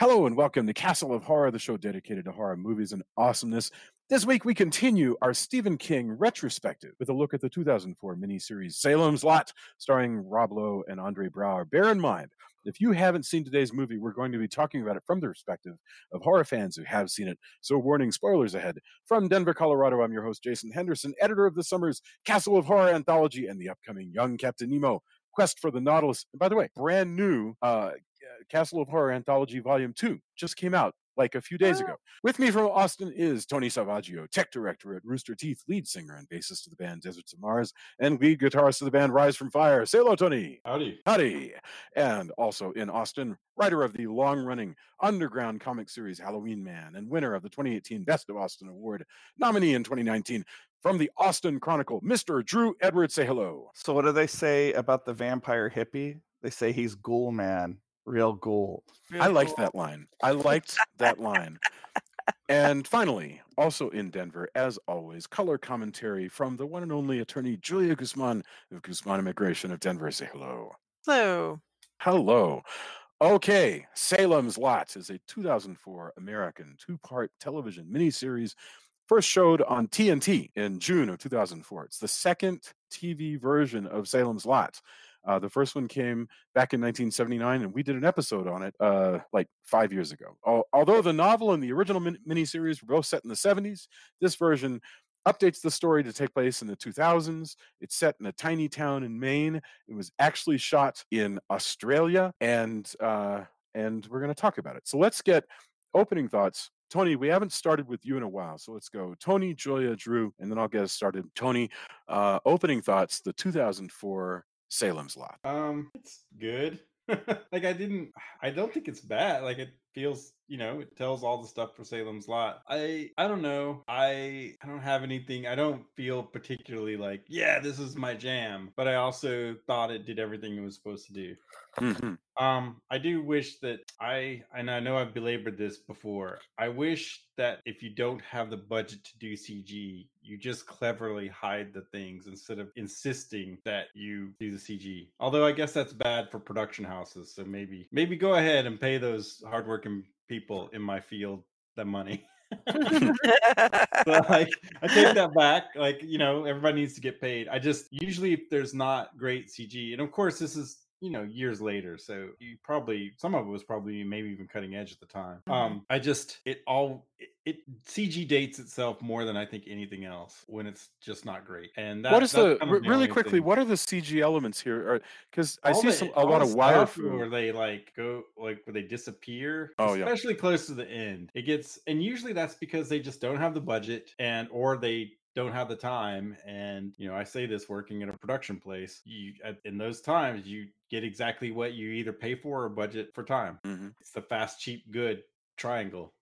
Hello and welcome to Castle of Horror, the show dedicated to horror movies and awesomeness. This week we continue our Stephen King retrospective with a look at the 2004 miniseries Salem's Lot, starring Rob Lowe and Andre Braugher. Bear in mind, if you haven't seen today's movie, we're going to be talking about it from the perspective of horror fans who have seen it. So warning, spoilers ahead. From Denver, Colorado, I'm your host, Jason Henderson, editor of the summer's Castle of Horror anthology and the upcoming Young Captain Nemo, Quest for the Nautilus. And by the way, brand new Castle of Horror Anthology Volume 2 just came out like a few days ago. With me from Austin is Tony Salvaggio, tech director at Rooster Teeth, lead singer and bassist of the band Deserts of Mars, and lead guitarist of the band Rise from Fire. Say hello, Tony. Howdy. Howdy. And also in Austin, writer of the long-running underground comic series Halloween Man and winner of the 2018 Best of Austin Award, nominee in 2019 from the Austin Chronicle, Mr. Drew Edwards. Say hello. So what do they say about the vampire hippie? They say he's ghoul man. Real ghoul. I liked that line. And finally, also in Denver, as always, color commentary from the one and only attorney Julia Guzman of Guzman Immigration of Denver. Say hello. Hello. Hello. Okay, Salem's Lot is a 2004 American two-part television miniseries first showed on TNT in June of 2004. It's the second TV version of Salem's Lot. The first one came back in 1979, and we did an episode on it like 5 years ago. Although the novel and the original miniseries were both set in the 70s, this version updates the story to take place in the 2000s. It's set in a tiny town in Maine. It was actually shot in Australia, and we're going to talk about it. So let's get opening thoughts. Tony, we haven't started with you in a while, so let's go. Tony, Julia, Drew, and then I'll get us started. Tony, opening thoughts, the 2004 Salem's Lot. It's good. I don't think it's bad. Like, it feels, it tells all the stuff for Salem's Lot. I don't know. I don't have anything. I don't feel particularly like, yeah, this is my jam. But I also thought it did everything it was supposed to do. Mm-hmm. I do wish that and I know I've belabored this before. I wish that if you don't have the budget to do CG, you just cleverly hide the things instead of insisting that you do the CG. Although I guess that's bad for production houses. So maybe go ahead and pay those hardworking people in my field the money. But I take that back. Everybody needs to get paid. Usually if there's not great CG, and of course this is years later, so some of it was probably maybe even cutting edge at the time. It CG dates itself more than I think anything else when it's just not great. And what are the CG elements here? Because I see a lot of wire where they where they disappear, Oh, especially close to the end. And usually that's because they just don't have the budget or they don't have the time. And I say this working at a production place, in those times you get exactly what you either pay for or budget for time. Mm-hmm. It's the fast, cheap, good triangle.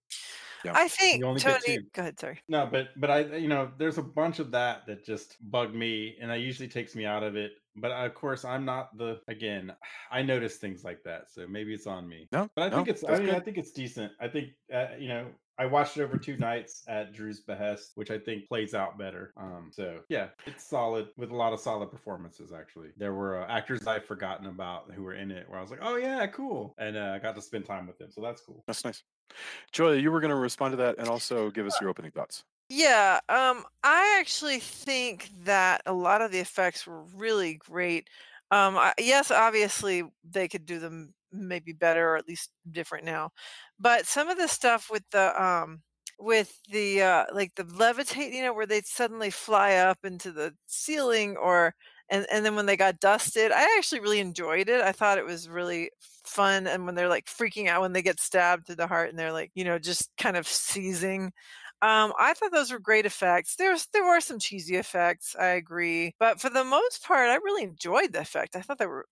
Yeah. I think Tony, go ahead, sorry. No, but I there's a bunch of that just bug me, and that usually takes me out of it. But of course, I'm not I notice things like that, so maybe it's on me. No, but I think it's decent. I think I watched it over 2 nights at Drew's behest, which I think plays out better. So yeah, it's solid with a lot of solid performances. Actually, there were actors I've forgotten about who were in it, where I was like, oh yeah, cool, and I got to spend time with them, so that's cool. That's nice. Julia, you were going to respond to that and also give us your opening thoughts. Yeah, I actually think that a lot of the effects were really great. Yes, obviously they could do them maybe better or at least different now, but some of the stuff with the like the levitate, where they'd suddenly fly up into the ceiling, and then when they got dusted, I actually really enjoyed it. I thought it was really fun. And when they're like freaking out when they get stabbed through the heart and they're like, just kind of seizing. I thought those were great effects. There were some cheesy effects, I agree, but for the most part, I really enjoyed the effect. I thought they were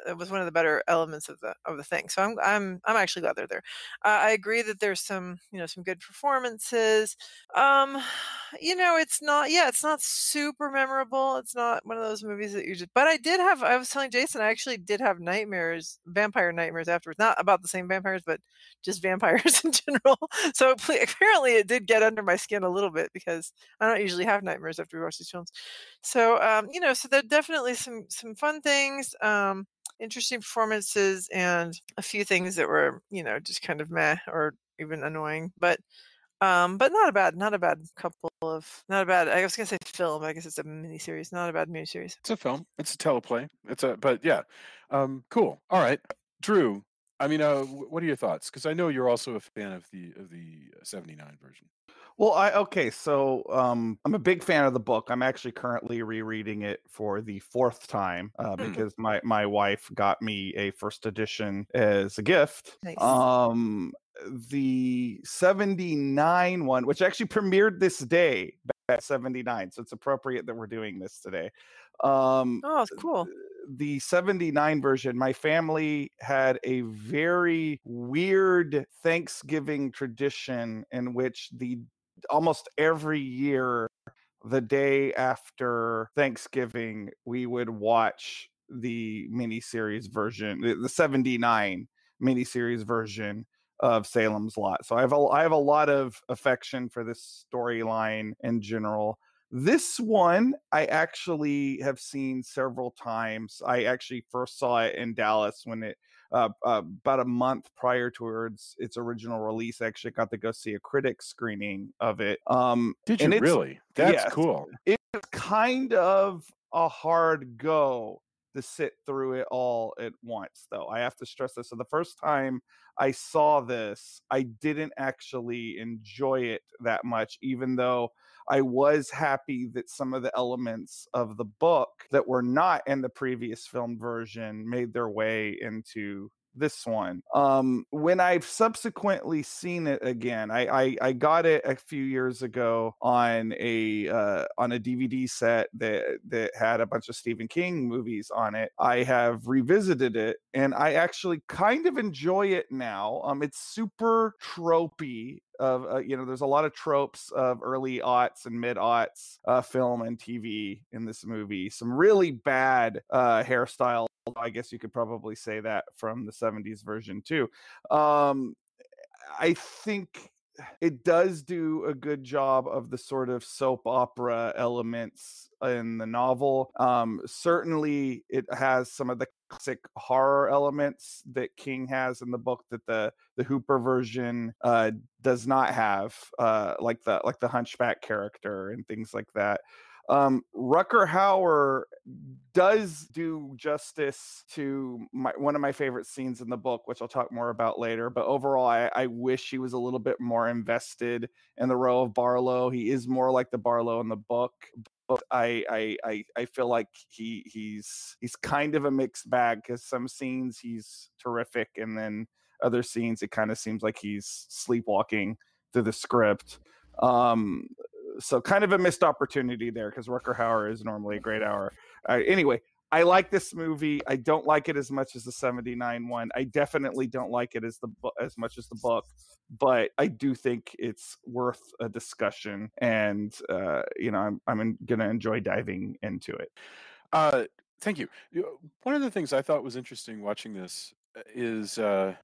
it was one of the better elements of the thing. So I'm actually glad they're there. I agree that there's some some good performances. It's not super memorable. It's not one of those movies that you just. But I was telling Jason, I actually did have vampire nightmares afterwards. Not about the same vampires, but just vampires in general. So apparently it did get under my skin a little bit because I don't usually have nightmares after we watch these films. So so there are definitely some fun things. interesting performances and a few things that were, just kind of meh or even annoying. But not a bad couple of not a bad. I was gonna say film. I guess it's a miniseries. Not a bad miniseries. It's a film. It's a teleplay. But yeah, cool. All right, Drew. I mean, what are your thoughts? Because I know you're also a fan of the '79 version. Well, so I'm a big fan of the book. I'm actually currently rereading it for the fourth time because my wife got me a first edition as a gift. Nice. The '79 one, which actually premiered this day, at '79, so it's appropriate that we're doing this today. Oh, cool. The '79 version, my family had a very weird Thanksgiving tradition in which almost every year, the day after Thanksgiving, we would watch the miniseries version, the '79 miniseries version of Salem's Lot. So I have a lot of affection for this storyline in general. This one I actually have seen several times. I actually first saw it in Dallas when it about a month prior towards its original release. I actually got to go see a critic screening of it. Did you really? That's cool. It's kind of a hard go to sit through it all at once, though. I have to stress this. So the first time I saw this, I didn't actually enjoy it that much, even though I was happy that some of the elements of the book that were not in the previous film version made their way into this one. When I've subsequently seen it again, I got it a few years ago on a DVD set that had a bunch of Stephen King movies on it. I have revisited it and I actually kind of enjoy it now. It's super tropey. There's a lot of tropes of early aughts and mid aughts film and TV in this movie. Some really bad hairstyle. I guess you could probably say that from the '70s version too. I think it does do a good job of the sort of soap opera elements in the novel. Certainly it has some of the classic horror elements that King has in the book that the Hooper version does not have, like the Hunchback character and things like that. Rutger Hauer does do justice to one of my favorite scenes in the book, which I'll talk more about later. But overall, I wish he was a little bit more invested in the role of Barlow. He is more like the Barlow in the book. But I feel like he's kind of a mixed bag because some scenes he's terrific, and then other scenes it kind of seems like he's sleepwalking through the script. So kind of a missed opportunity there because Rutger Hauer is normally a great hour. Anyway, I like this movie. I don't like it as much as the '79 one. I definitely don't like it as much as the book, but I do think it's worth a discussion, and I'm going to enjoy diving into it. Thank you. One of the things I thought was interesting watching this is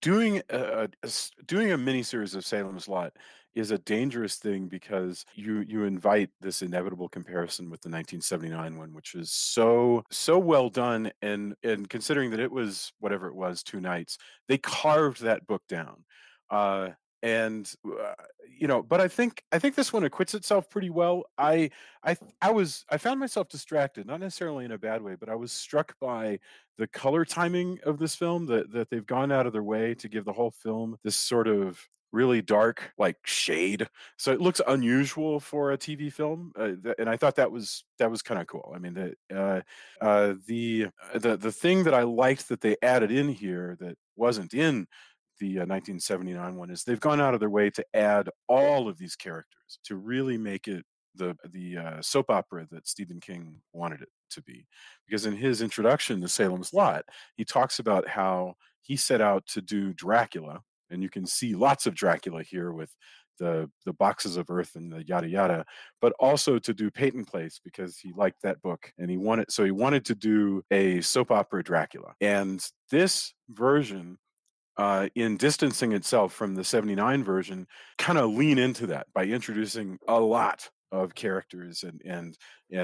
doing a miniseries of Salem's Lot is a dangerous thing because you invite this inevitable comparison with the 1979 one, which is so well done, and considering that it was whatever it was 2 nights, they carved that book down. But I think this one acquits itself pretty well. I found myself distracted, not necessarily in a bad way, but I was struck by the color timing of this film, that they've gone out of their way to give the whole film this sort of really dark like shade, so it looks unusual for a TV film, and I thought that was kind of cool. I mean, the thing that I liked that they added in here that wasn't in the 1979 one is they've gone out of their way to add all of these characters to really make it the soap opera that Stephen King wanted it to be. Because in his introduction to Salem's Lot, he talks about how he set out to do Dracula, and you can see lots of Dracula here with the boxes of earth and the yada yada, but also to do Peyton Place because he liked that book and he wanted to do a soap opera Dracula. And this version, in distancing itself from the '79 version, kind of lean into that by introducing a lot of characters and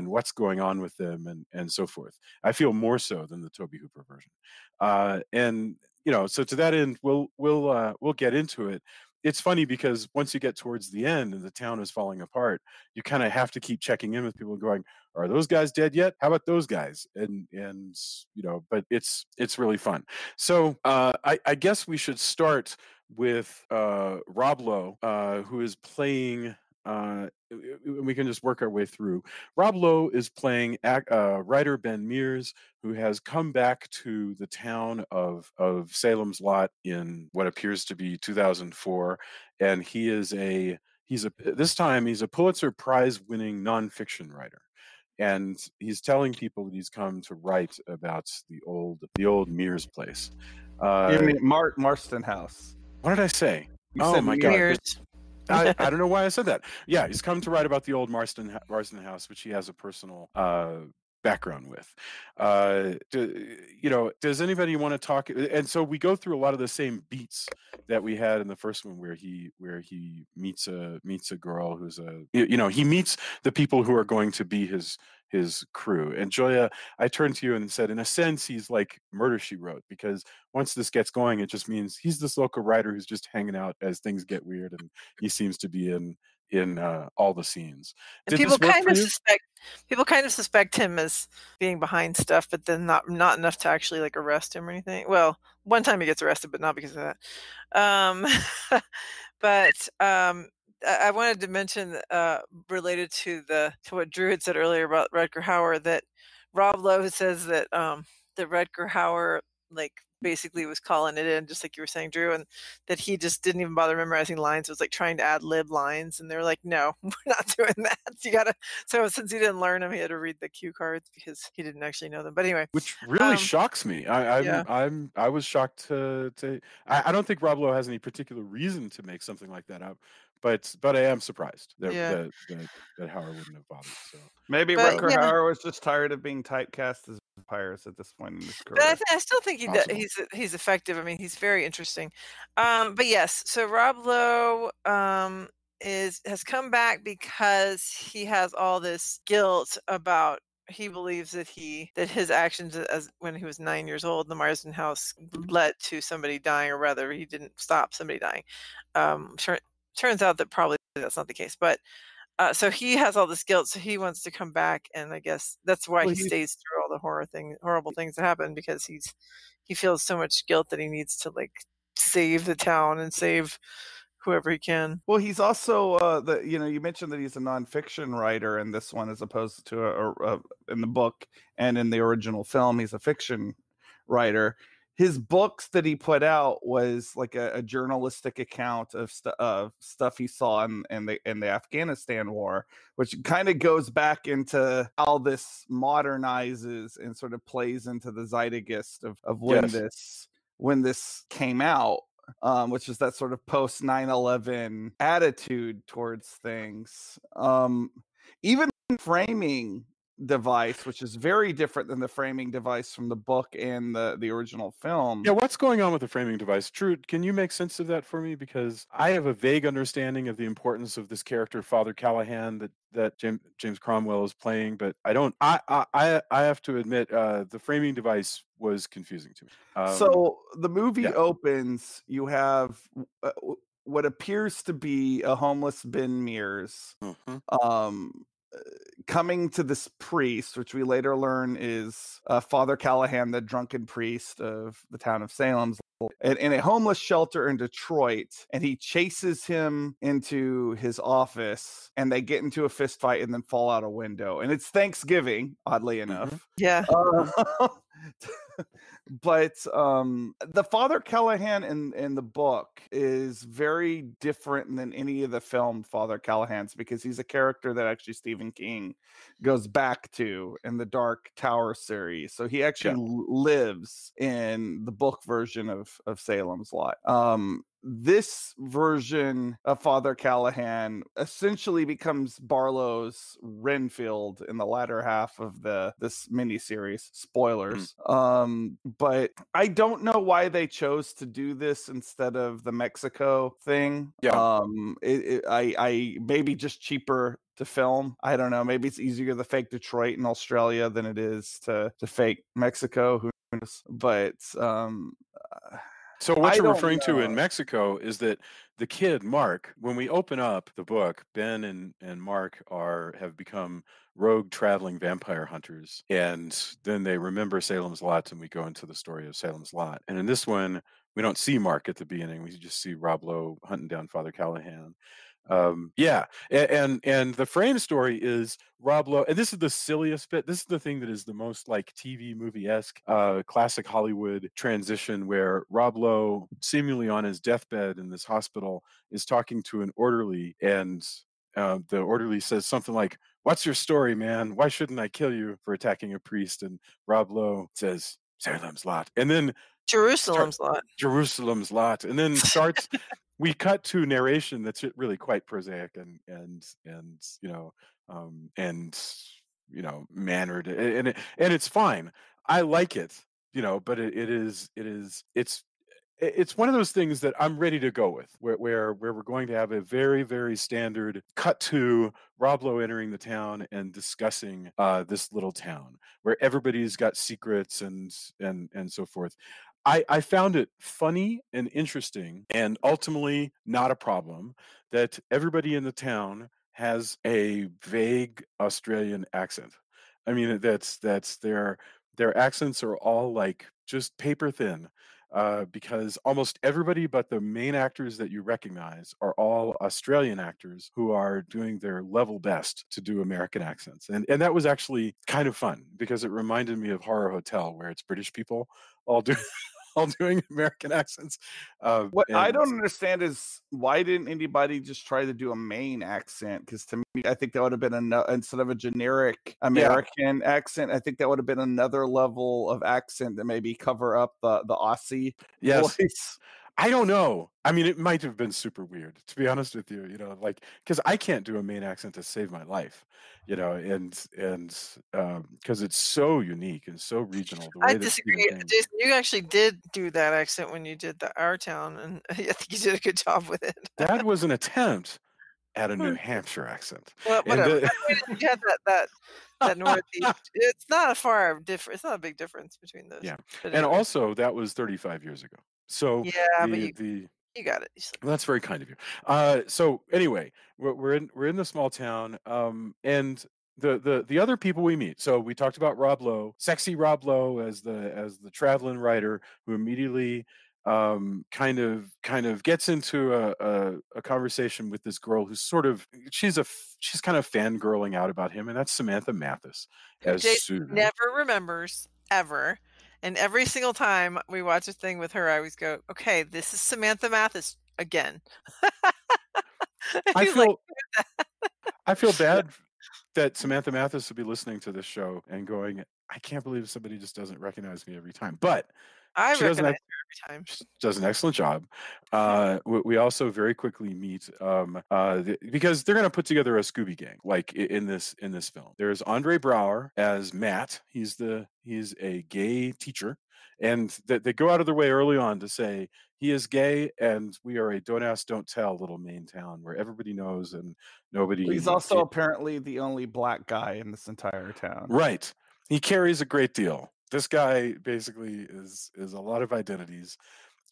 what's going on with them and so forth. I feel more so than the Tobe Hooper version. And so to that end, we'll get into it. It's funny because once you get towards the end and the town is falling apart, you kind of have to keep checking in with people going, are those guys dead yet? How about those guys? And but it's really fun. So I guess we should start with Rob Lowe, who is playing. We can just work our way through. Rob Lowe is playing writer Ben Mears, who has come back to the town of Salem's Lot in what appears to be 2004, and he's this time he's a Pulitzer Prize winning nonfiction writer. And he's telling people that he's come to write about the old Mears place. You mean Marston House? What did I say? You said my Mears. God! I don't know why I said that. Yeah, he's come to write about the old Marston House, which he has a personal background with. Does anybody want to talk? And so we go through a lot of the same beats that we had in the first one, where he meets a girl who's he meets the people who are going to be his crew. And Joya, I turned to you and said, in a sense, he's like Murder, She Wrote, because once this gets going, it just means he's this local writer who's just hanging out as things get weird, and he seems to be in all the scenes. And people kind of suspect him as being behind stuff, but then not enough to actually like arrest him or anything. Well, one time he gets arrested, but not because of that. But I wanted to mention, related to what Drew had said earlier about Rutger Hauer, that Rob Lowe says that that Rutger Hauer basically was calling it in, just like you were saying, Drew, and that he just didn't even bother memorizing lines. It was like trying to ad lib lines, and they're like, "No, we're not doing that. You gotta." So since he didn't learn them, he had to read the cue cards because he didn't actually know them. But anyway, which really shocks me. I was shocked to. I don't think Rob Lowe has any particular reason to make something like that up, but I am surprised that Hauer wouldn't have bothered. So maybe Rutger Hauer was just tired of being typecast as vampires at this point in his career. But I still think he's effective. I mean, he's very interesting. But yes, so Rob Lowe has come back because he has all this guilt about. He believes that his actions as when he was 9 years old in the Marsden house led to somebody dying, or rather, he didn't stop somebody dying. Turns out that probably that's not the case, but so he has all this guilt, so he wants to come back, and I guess that's why he stays through all the horrible things that happen, because he feels so much guilt that he needs to save the town and save whoever he can. Well, he's also you mentioned that he's a nonfiction writer in this one, as opposed to in the book and in the original film, he's a fiction writer. His books that he put out was like a journalistic account of stuff he saw in the Afghanistan war, which kind of goes back into how this modernizes and sort of plays into the zeitgeist of when this came out, which is that sort of post 9/11 attitude towards things. Even framing device, which is very different than the framing device from the book and the original film. Yeah, what's going on with the framing device? Drew, can you make sense of that for me? Because I have a vague understanding of the importance of this character, Father Callahan, that James Cromwell is playing, but I don't. I have to admit, the framing device was confusing to me. So the movie opens. You have what appears to be a homeless Ben Mears. Mm-hmm. Coming to this priest, which we later learn is Father Callahan, the drunken priest of the town of Salem, in a homeless shelter in Detroit, and he chases him into his office, and they get into a fist fight and then fall out a window. And it's Thanksgiving, oddly enough. Yeah. But the Father Callahan in the book is very different than any of the filmed Father Callahans, because he's a character that actually Stephen King goes back to in the Dark Tower series. So he actually lives in the book version of Salem's Lot. This version of Father Callahan essentially becomes Barlow's Renfield in the latter half of this miniseries. Spoilers. But I don't know why they chose to do this instead of the Mexico thing. Yeah. I maybe just cheaper to film. I don't know. Maybe it's easier to fake Detroit in Australia than it is to fake Mexico. Who knows? But So what I you're don't referring to in know. Mexico is that the kid Mark, when we open up the book, Ben and Mark have become rogue traveling vampire hunters, and then they remember Salem's Lot, and we go into the story of Salem's Lot. And in this one, we don't see Mark at the beginning; we just see Rob Lowe hunting down Father Callahan. Yeah, and the frame story is Rob Lowe, and this is the silliest bit. This is the thing that is the most like TV movie-esque, classic Hollywood transition, where Rob Lowe, seemingly on his deathbed in this hospital, is talking to an orderly, and the orderly says something like, "What's your story, man? Why shouldn't I kill you for attacking a priest?" And Rob Lowe says, "Salem's Lot," and then Jerusalem's Lot. Jerusalem's Lot, and then starts. We cut to narration that's really quite prosaic and and mannered, and it's fine. I like it, but it's one of those things that I'm ready to go with, where we're going to have a very, very standard cut to Rob Lowe entering the town and discussing this little town where everybody's got secrets and so forth. I found it funny and interesting, and ultimately not a problem, that everybody in the town has a vague Australian accent. I mean, that's their accents are all like just paper thin, because almost everybody but the main actors that you recognize are all Australian actors who are doing their level best to do American accents. And that was actually kind of fun, because it reminded me of Horror Hotel, where it's British people all doing all doing American accents. What I And don't understand is why didn't anybody just try to do a Maine accent? Because to me, I think that would have been instead of a generic American accent, I think that would have been another level of accent to maybe cover up the Aussie yes, voice. I don't know. I mean, it might have been super weird, to be honest with you. Like, because I can't do a Maine accent to save my life, and because it's so unique and so regional. The I way that Stephen disagree. King. Jason, you actually did do that accent when you did Our Town, and I think you did a good job with it. That was an attempt at a New Hampshire accent. Well, And whatever. I mean, you had that Northeast. It's not a far difference. It's not a big difference between those. yeah, But and anyway. also that was 35 years ago. So Yeah, but the you got it. well, that's very kind of you. So anyway, we're in the small town, and the other people we meet. So we talked about Rob Lowe, sexy Rob Lowe as the traveling writer who immediately kind of gets into a conversation with this girl who's sort of she's kind of fangirling out about him, and that's Samantha Mathis Who as Jason Sue. never remembers ever. And every single time we watch a thing with her, I always go, "Okay, this is Samantha Mathis again." I He's like, I feel bad that Samantha Mathis will be listening to this show and going, I can't believe somebody just doesn't recognize me every time. But I she does recognize her every time. she does an excellent job. We also very quickly meet because they're going to put together a Scooby gang, like in this film. There's Andre Braugher as Matt. He's a gay teacher, and they go out of their way early on to say he is gay, and we are a don't ask, don't tell little Maine town where everybody knows and nobody. He's also apparently the only black guy in this entire town. Right. He carries a great deal. This guy basically is a lot of identities.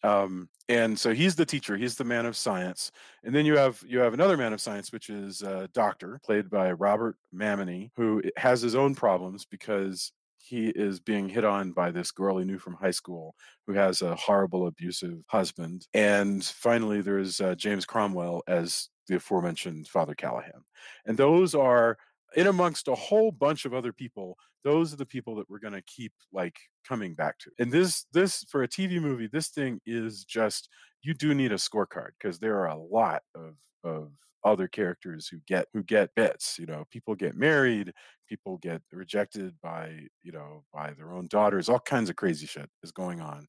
And so he's the teacher, he's the man of science. And then you have another man of science, which is Doctor, played by Robert Mamony, who has his own problems because he is being hit on by this girl he knew from high school who has a horrible, abusive husband. And finally, there's James Cromwell as the aforementioned Father Callahan. And those are, in amongst a whole bunch of other people, those are the people that we're going to keep like coming back to. And this for a TV movie, this thing is just, you do need a scorecard because there are a lot of other characters who get bits. People get married, people get rejected by their own daughters. All kinds of crazy shit is going on,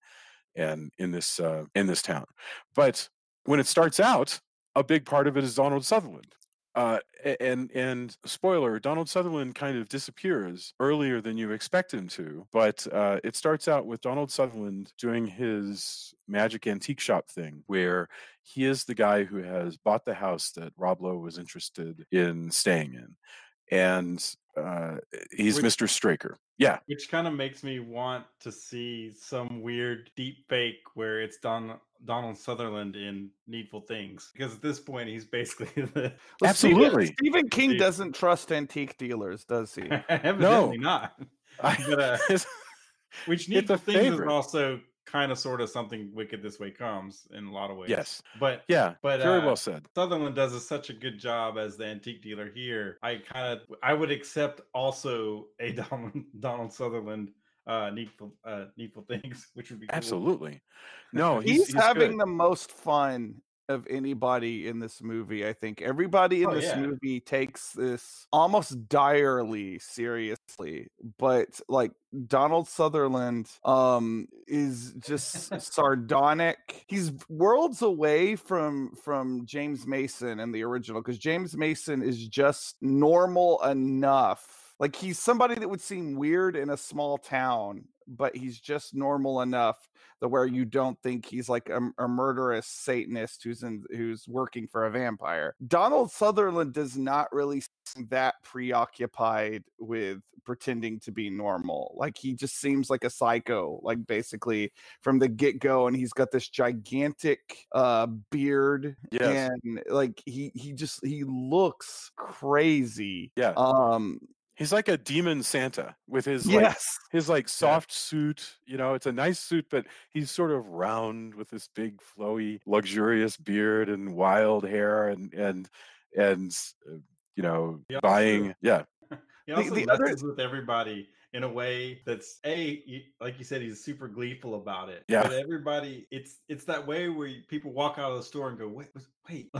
and in this town. But when it starts out, a big part of it is Donald Sutherland. And spoiler, Donald Sutherland kind of disappears earlier than you expect him to, but it starts out with Donald Sutherland doing his magic antique shop thing, where he is the guy who has bought the house that Rob Lowe was interested in staying in, and he's Mr. Straker. Yeah. Which kind of makes me want to see some weird deep fake where it's Donald Sutherland in Needful Things. Because at this point, he's basically the... Well, Absolutely. Stephen King doesn't trust antique dealers, does he? Evidently not. But, which Needful Things is also kind of sort of something Wicked This Way Comes in a lot of ways. Yes. But very well said. Sutherland does such a good job as the antique dealer here. I would accept also a Donald Sutherland Needful Things, which would be cool. Absolutely. No, he's having good. the most fun of anybody in this movie. I think everybody in this movie takes this almost direly seriously, but like Donald Sutherland is just sardonic. He's worlds away from James Mason in the original, because James Mason is just normal enough. Like, he's somebody that would seem weird in a small town, but he's just normal enough that where you don't think he's like a murderous Satanist who's working for a vampire. Donald Sutherland does not really seem that preoccupied with pretending to be normal. Like, he just seems like a psycho, like basically from the get-go, and he's got this gigantic beard. Yes. And like he looks crazy. Yeah. He's like a demon Santa with his his like soft suit. You know, it's a nice suit, but he's sort of round with this big, flowy, luxurious beard and wild hair, and you know, buying. Yeah. He also messes with everybody in a way that's like you said, he's super gleeful about it. Yeah. But everybody, it's that way where people walk out of the store and go, wait.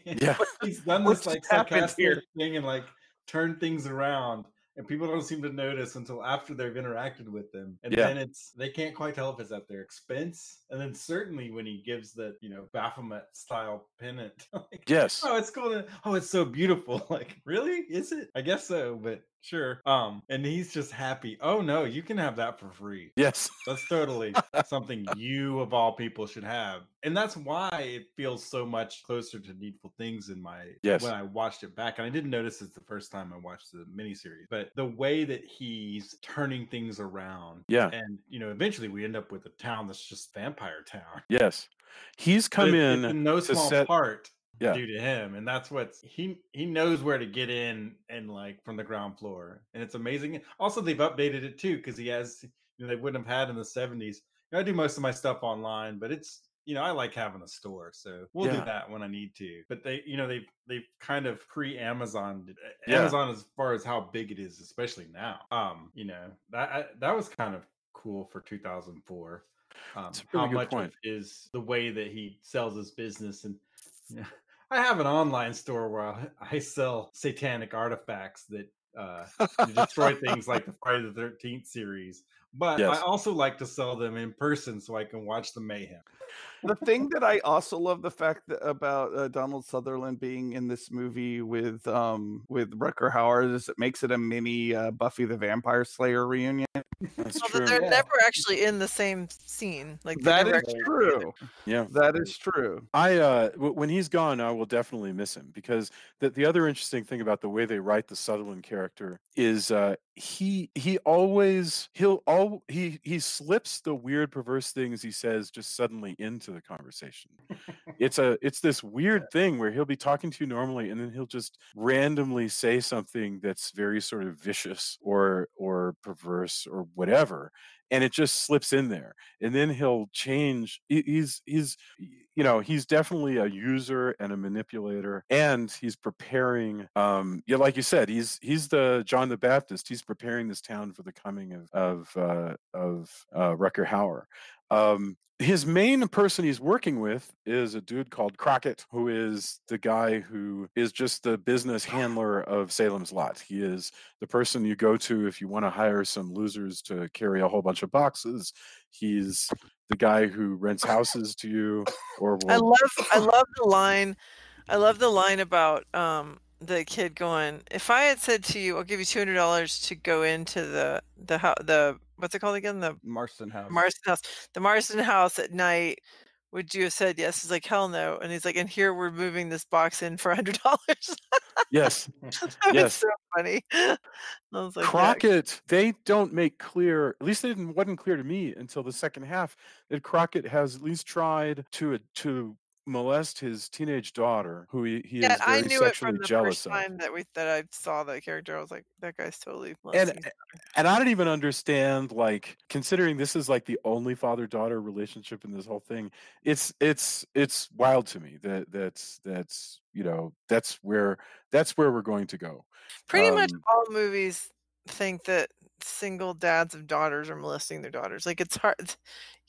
Yeah. He's done this like sarcastic thing and like turn things around, and people don't seem to notice until after they've interacted with them, and then they can't quite tell if it's at their expense. And then certainly when he gives the Baphomet style pennant, like, yes, it's going it's so beautiful. Like, really, is it? I guess so, but sure. And he's just happy. Oh no, you can have that for free. Yes, that's totally something you of all people should have, and that's why it feels so much closer to Needful Things in my when I watched it back. And I didn't notice it the first time I watched the miniseries, but the way that he's turning things around, and eventually we end up with a town that's just vampire town. Yes, he's come in no small part. Yeah. Due to him, and that's what he knows where to get in, and like from the ground floor, and it's amazing. Also, they've updated it too, because he has they wouldn't have had in the 70s. I do most of my stuff online, but it's I like having a store, so we'll do that when I need to. But they they've kind of pre-Amazon Amazon as far as how big it is, especially now. That was kind of cool for 2004. How much of the way that he sells his business. And I have an online store where I sell satanic artifacts that destroy things like the Friday the 13th series. But I also like to sell them in person so I can watch the mayhem. The thing that I also love the fact that about Donald Sutherland being in this movie with Rutger Hauer is it makes it a mini Buffy the Vampire Slayer reunion. That's well, true. But they're never actually in the same scene. Like that is true. Yeah, that is true. When he's gone, I will definitely miss him, because the other interesting thing about the way they write the Sutherland character is he slips the weird, perverse things he says just suddenly into the conversation. It's this weird thing where he'll be talking to you normally, and then he'll just randomly say something that's very sort of vicious or perverse or whatever, and it just slips in there, and then he'll change. He's definitely a user and a manipulator, and he's preparing like you said, he's the John the Baptist. He's preparing this town for the coming of Rutger Hauer. His main person he's working with is a dude called Crockett, who is the guy who is just the business handler of Salem's Lot. He is the person you go to if you want to hire some losers to carry a whole bunch of boxes. He's the guy who rents houses to you. I love the line. I love the line about the kid going, if I had said to you, I'll give you $200 to go into the what's it called again? The Marston House. Marston house. The Marston house at night, would you have said yes? He's like, hell no. And he's like, and here we're moving this box in for $100. Yes. That was Yes. so funny. I was like, yeah. Crockett, they don't make clear, at least it wasn't clear to me until the second half, that Crockett has at least tried to molest his teenage daughter, who he Yeah, is I very knew it from sexually the jealous first of. time that I saw that character. I was like, that guy's totally And molesting his and I don't even understand, like, considering this is like the only father-daughter relationship in this whole thing, it's wild to me that that's you know that's where we're going to go. Pretty much Um, all movies think that single dads of daughters are molesting their daughters. Like, it's hard.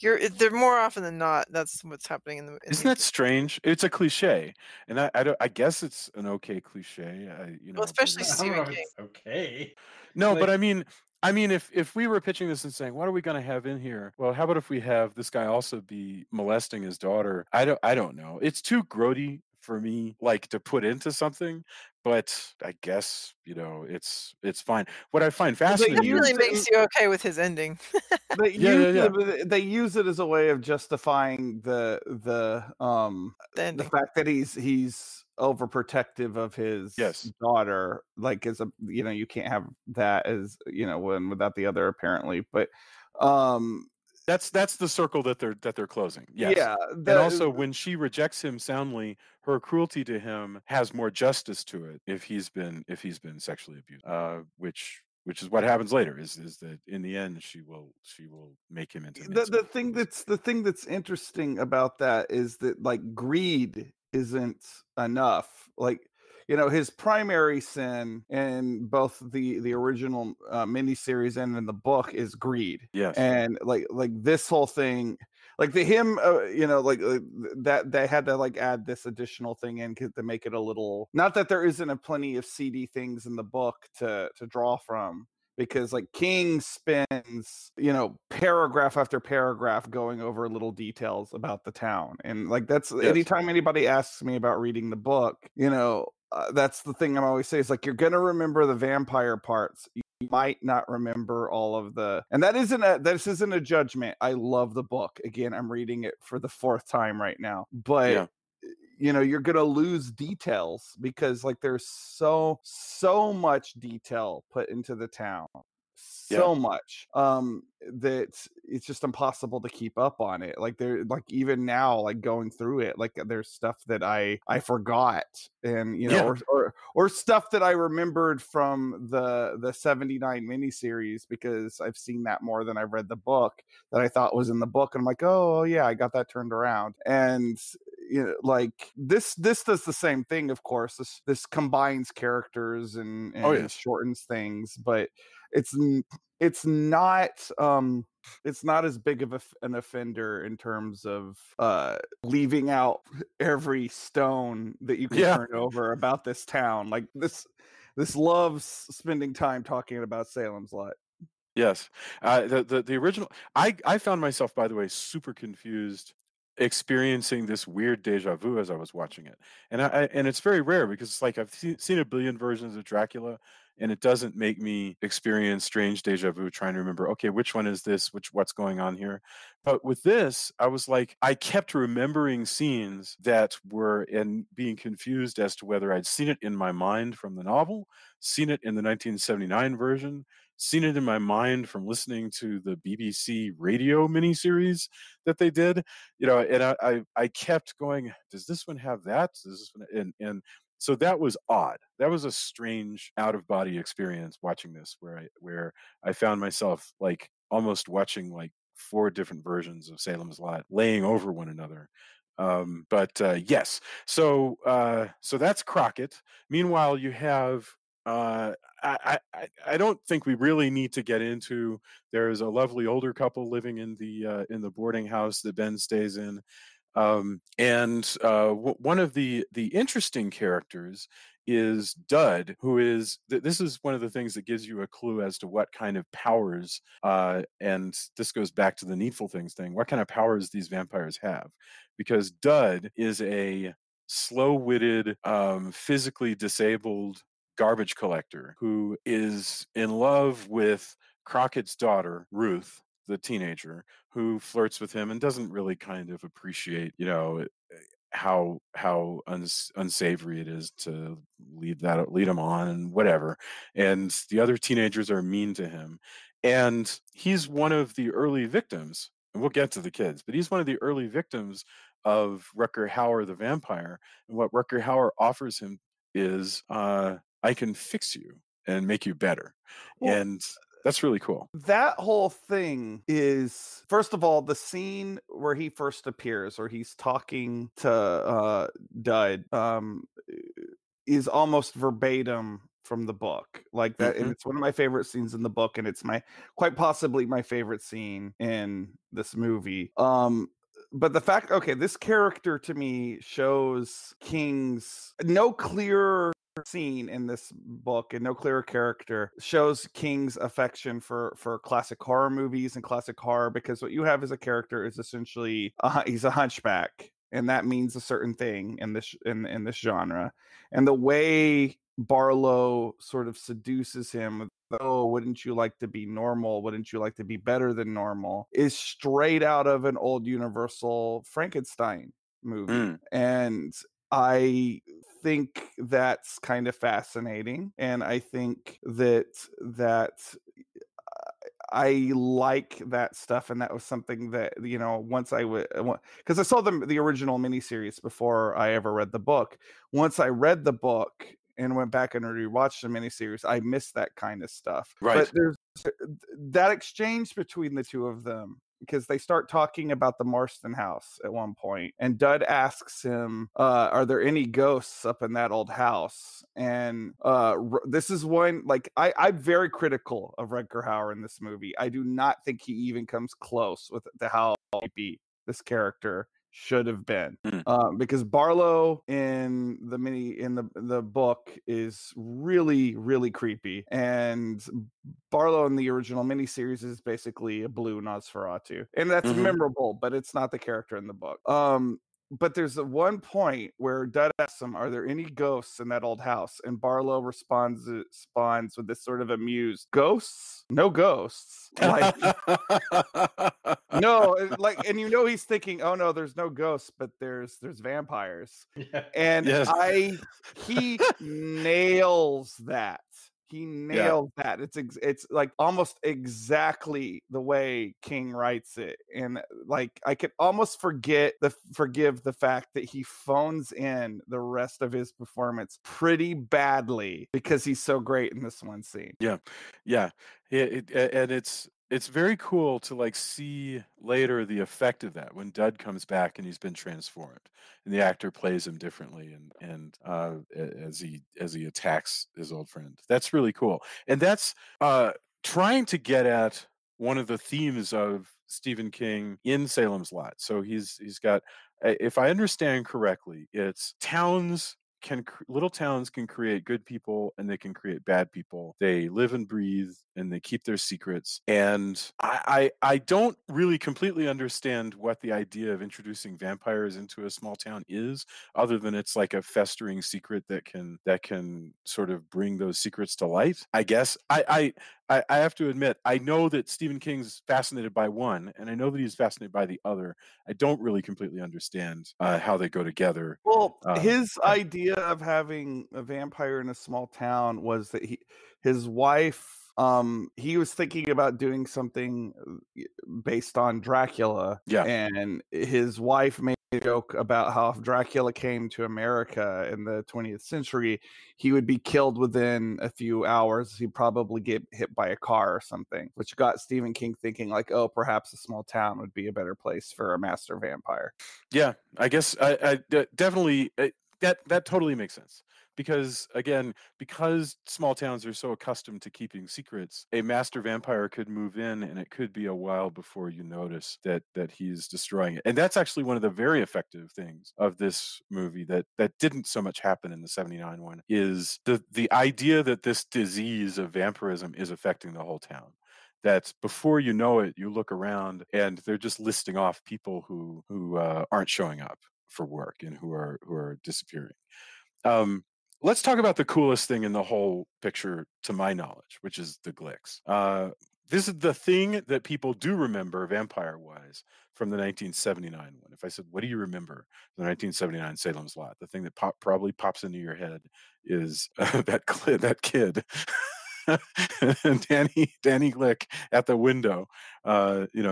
They're more often than not. That's what's happening in Isn't these. that strange? It's a cliche, and I don't. I guess it's an okay cliche. Well, But especially I don't Stephen know if King. it's okay. no, but Like, I mean, if we were pitching this and saying, what are we going to have in here? Well, how about if we have this guy also be molesting his daughter? I don't know. It's too grody for me, like, to put into something. But I guess it's fine. What I find Well, they fascinating Really used is, it. makes you okay with his ending. They yeah, use yeah, yeah, it. They use it as a way of justifying The the ending. fact that he's overprotective of his yes, daughter. Like, as a you can't have that as one without the other, apparently. But um that's the circle that they're closing. Yes. yeah, And also, when she rejects him soundly, her cruelty to him has more justice to it if he's been sexually abused. Which is what happens later, is that in the end she will make him into the mincemeat. thing that's interesting about that is that, like, greed isn't enough. Like, his primary sin in both the original miniseries and in the book is greed. Yes. And like this whole thing, like the him that they had to, like, add this additional thing in to make it a little, not that there isn't a plenty of seedy things in the book to draw from, because, like, King spends paragraph after paragraph going over little details about the town. And, like, that's Yes. anytime anybody asks me about reading the book, that's the thing I'm always say is, like, you're gonna remember the vampire parts, you might not remember all of the, and this isn't a judgment. I love the book. Again, I'm reading it for the fourth time right now, but Yeah. you're gonna lose details because, like, there's so much detail put into the town, so much that it's just impossible to keep up on it. Like, like, even now, like, going through it, like, there's stuff that I forgot, and Yeah. or stuff that I remembered from the 79 miniseries, because I've seen that more than I've read the book, that I thought was in the book, and I'm like, oh yeah, I got that turned around. And like, this does the same thing. Of course, this combines characters and Oh, yes. shortens things, but it's not as big of an offender in terms of leaving out every stone that you can Yeah. turn over about this town. Like, this loves spending time talking about Salem's Lot. Yes. The original, I found myself, by the way, super confused, experiencing this weird deja vu as I was watching it. And it's very rare, because it's like I've seen a billion versions of Dracula, and it doesn't make me experience strange deja vu trying to remember, okay, which one is this, what's going on here. But with this, I was like, I kept remembering scenes that were, and being confused as to whether I'd seen it in my mind from the novel, seen it in the 1979 version, seen it in my mind from listening to the BBC radio miniseries that they did, and I kept going, does this one have that? Does this one? And so that was odd. That was a strange out of body experience watching this, where I found myself, like, almost watching like 4 different versions of Salem's Lot laying over one another. But yes, so that's Crockett. Meanwhile, you have, I don't think we really need to get into. There's a lovely older couple living in the boarding house that Ben stays in, and one of the interesting characters is Dud, who is this is one of the things that gives you a clue as to what kind of powers, and this goes back to the Needful Things thing. What kind of powers these vampires have, because Dud is a slow-witted, physically disabled garbage collector who is in love with Crockett's daughter, Ruth, the teenager, who flirts with him and doesn't really kind of appreciate, how unsavory it is to lead him on and whatever. And the other teenagers are mean to him. And he's one of the early victims, and we'll get to the kids, but he's one of the early victims of Rutger Hauer the vampire. And what Rutger Hauer offers him is, I can fix you and make you better. Well, and that's really cool. That whole thing is, first of all, the scene where he first appears, or he's talking to Dud, is almost verbatim from the book, like that, and it's one of my favorite scenes in the book, and it's quite possibly my favorite scene in this movie. But the fact, okay, this character to me shows King's no clear scene in this book, and no clearer character shows King's affection for classic horror movies and classic horror, because what you have as a character is essentially he's a hunchback, and that means a certain thing in this genre. And the way Barlow sort of seduces him with, oh, wouldn't you like to be normal? Wouldn't you like to be better than normal? Is straight out of an old Universal Frankenstein movie. And I think that's kind of fascinating, and I think that I like that stuff, and that was something that, once I would, because I saw the original miniseries before I ever read the book. Once I read the book and went back and rewatched the miniseries, I missed that kind of stuff. Right. But there's that exchange between the two of them, because they start talking about the Marston house at one point, and Dud asks him, are there any ghosts up in that old house? And this is one, like, I'm very critical of Rutger Hauer in this movie. I do not think he even comes close to how creepy this character should have been, because Barlow in the book is really, really creepy, and Barlow in the original miniseries is basically a blue Nosferatu, and that's memorable, but it's not the character in the book. But there's one point where Dud asks him, are there any ghosts in that old house? And Barlow responds with this sort of amused, ghosts? No ghosts. Like, no, like, and he's thinking, oh no, there's no ghosts, but there's vampires. Yeah. And Yes. he nails that. He nailed that. It's like almost exactly the way King writes it, and like I could almost forgive the fact that he phones in the rest of his performance pretty badly, because he's so great in this one scene. Yeah. And it's very cool to like see later the effect of that when Dud comes back and he's been transformed, and the actor plays him differently, and as he attacks his old friend. That's really cool, and that's trying to get at one of the themes of Stephen King in Salem's Lot. So he's got, if I understand correctly, it's little towns can create good people and they can create bad people. They live and breathe and they keep their secrets. And I don't really completely understand what the idea of introducing vampires into a small town is, other than it's like a festering secret that can sort of bring those secrets to light. I guess I have to admit, I know that Stephen King's fascinated by one, and I know that he's fascinated by the other. I don't really completely understand how they go together. Well, his idea of having a vampire in a small town was that his wife, he was thinking about doing something based on Dracula. Yeah. And his wife made a joke about how if Dracula came to America in the 20th century, he would be killed within a few hours. He'd probably get hit by a car or something, which got Stephen King thinking like, oh, perhaps a small town would be a better place for a master vampire. Yeah, I guess I definitely that totally makes sense. Because again, because small towns are so accustomed to keeping secrets, a master vampire could move in and it could be a while before you notice that he's destroying it. And that's actually one of the very effective things of this movie that didn't so much happen in the 79 one, is the idea that this disease of vampirism is affecting the whole town. That before you know it, you look around and they're just listing off people who aren't showing up. for work and who are disappearing. Let's talk about the coolest thing in the whole picture, to my knowledge, which is the Glicks. This is the thing that people do remember vampire-wise from the 1979 one. If I said, what do you remember the 1979 Salem's Lot? The thing that probably pops into your head is that kid. And Danny Glick at the window,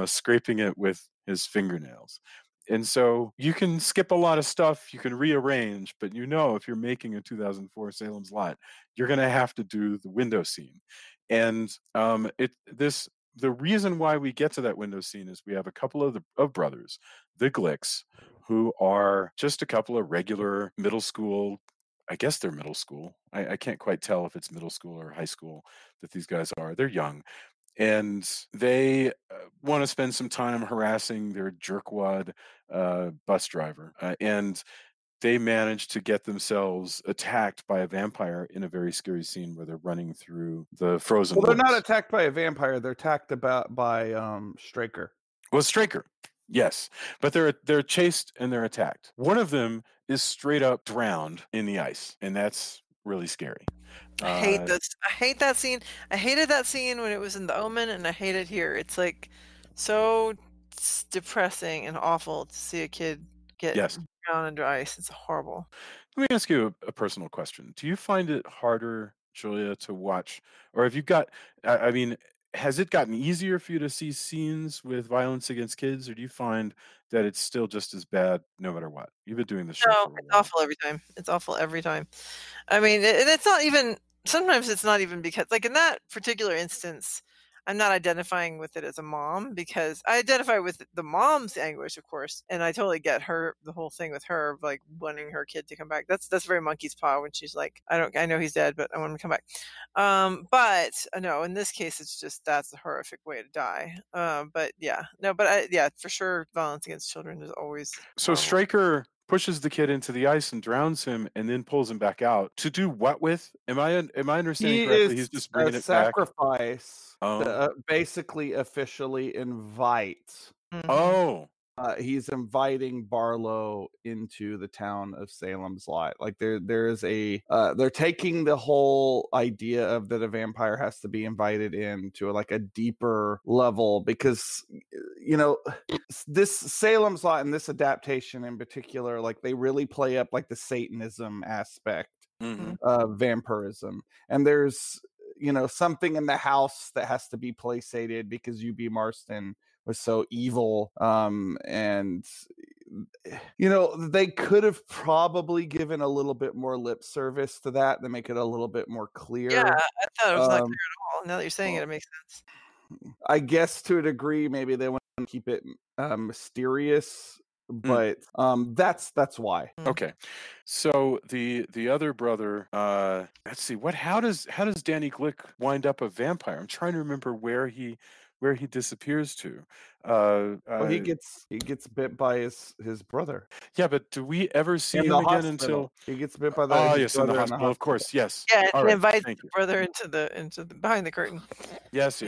scraping it with his fingernails. And so you can skip a lot of stuff, you can rearrange, but if you're making a 2004 Salem's Lot, you're going to have to do the window scene. And the reason why we get to that window scene is we have a couple of brothers, the Glicks, who are just a couple of regular middle school. I guess they're middle school. I can't quite tell if it's middle school or high school that these guys are. They're young. And they want to spend some time harassing their jerkwad bus driver. And they manage to get themselves attacked by a vampire in a very scary scene where they're running through the frozen woods. They're not attacked by a vampire. They're attacked by Straker. Well, Straker. Yes, but they're chased and they're attacked. One of them is straight up drowned in the ice, and that's really scary. I hate this. I hate that scene. I hated that scene when it was in The Omen, and I hate it here. It's like so depressing and awful to see a kid get drowned under ice. It's horrible. Let me ask you a personal question. Do you find it harder, Julia, to watch, or have you got? I mean, has it gotten easier for you to see scenes with violence against kids, or do you find that it's still just as bad no matter what? You've been doing this show for a while. It's awful every time. It's awful every time. I mean, and it's not even, sometimes it's not even because, like in that particular instance, I'm not identifying with it as a mom, because I identify with the mom's anguish, of course, and I totally get the whole thing with her of like wanting her kid to come back. That's very Monkey's Paw when she's like, I know he's dead, but I want him to come back. But no, in this case, it's just that's a horrific way to die. But for sure, violence against children is always. So Straker pushes the kid into the ice and drowns him, and then pulls him back out to do what with? Am I understanding correctly? He's just bringing it sacrifice. Basically, officially invite. Mm-hmm. Oh. He's inviting Barlow into the town of Salem's Lot. Like there is they're taking the whole idea of that a vampire has to be invited into like a deeper level, because this Salem's Lot and this adaptation in particular, like they really play up like the Satanism aspect of vampirism, and there's something in the house that has to be placated because UB Marston was so evil. And they could have probably given a little bit more lip service to that to make it a little bit more clear. Yeah, I thought it was not clear at all. Now that you're saying it makes sense. I guess to a degree, maybe they want to keep it mysterious. But that's why. Okay, so the other brother, let's see, how does Danny Glick wind up a vampire? I'm trying to remember where he disappears to. He gets bit by his brother. Yeah, but do we ever see him again until he gets bit by yes, in the hospital, of course, yes. Yeah, and he invites the brother into the behind the curtain. Yes,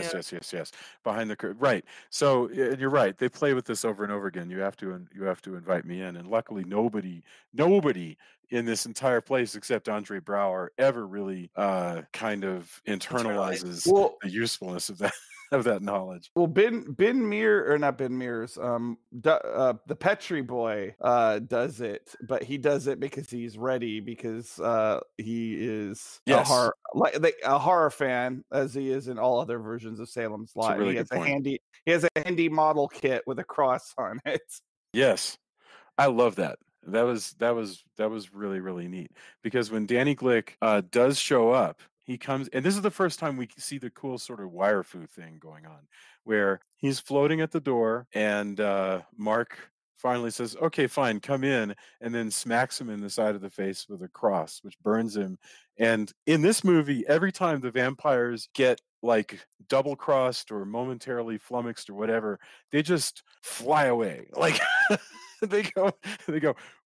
behind the curtain, right? So you're right. They play with this over and over again. You have to invite me in, and luckily nobody in this entire place except Andre Braugher ever really kind of internalizes the usefulness of that. Of that knowledge. Well, Ben Mears, or not Ben Mears, the Petrie boy does it, but he does it because he's ready, because he is a horror fan, as he is in all other versions of Salem's Lot. Really he has a handy model kit with a cross on it. Yes, I love that. That was really, really neat, because when Danny Glick does show up, he comes, and this is the first time we see the cool sort of wire fu thing going on, where he's floating at the door, and Mark finally says, "Okay, fine, come in," and then smacks him in the side of the face with a cross, which burns him. And in this movie, every time the vampires get like double crossed or momentarily flummoxed or whatever, they just fly away. Like they go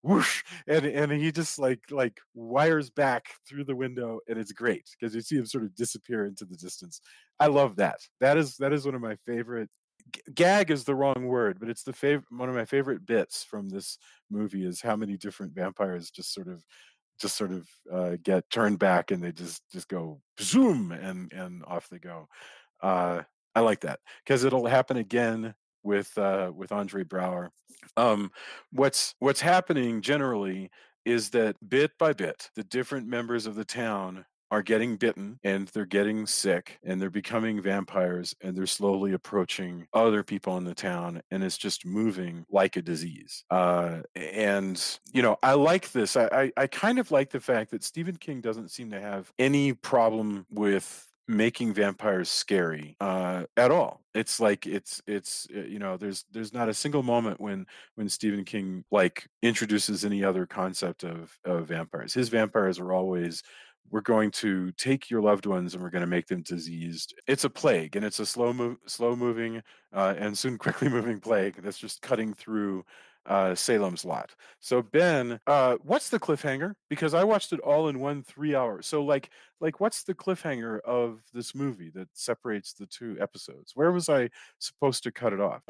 whoosh, and he just like wires back through the window, and it's great because you see him sort of disappear into the distance. I love that. That is one of my favorite gag is the wrong word, but it's one of my favorite bits from this movie is how many different vampires just sort of get turned back and they just go zoom and off they go. I like that because it'll happen again with Andre Braugher. What's happening generally is that bit by bit, the different members of the town are getting bitten and they're getting sick and they're becoming vampires and they're slowly approaching other people in the town and it's just moving like a disease. And I like this. I kind of like the fact that Stephen King doesn't seem to have any problem with making vampires scary at all. It's like there's not a single moment when Stephen King like introduces any other concept of vampires. His vampires are always, we're going to take your loved ones and we're going to make them diseased. It's a plague, and it's a slow moving and soon quickly moving plague that's just cutting through Salem's Lot. So Ben, what's the cliffhanger? Because I watched it all in 3 hours. So like what's the cliffhanger of this movie that separates the two episodes? Where was I supposed to cut it off?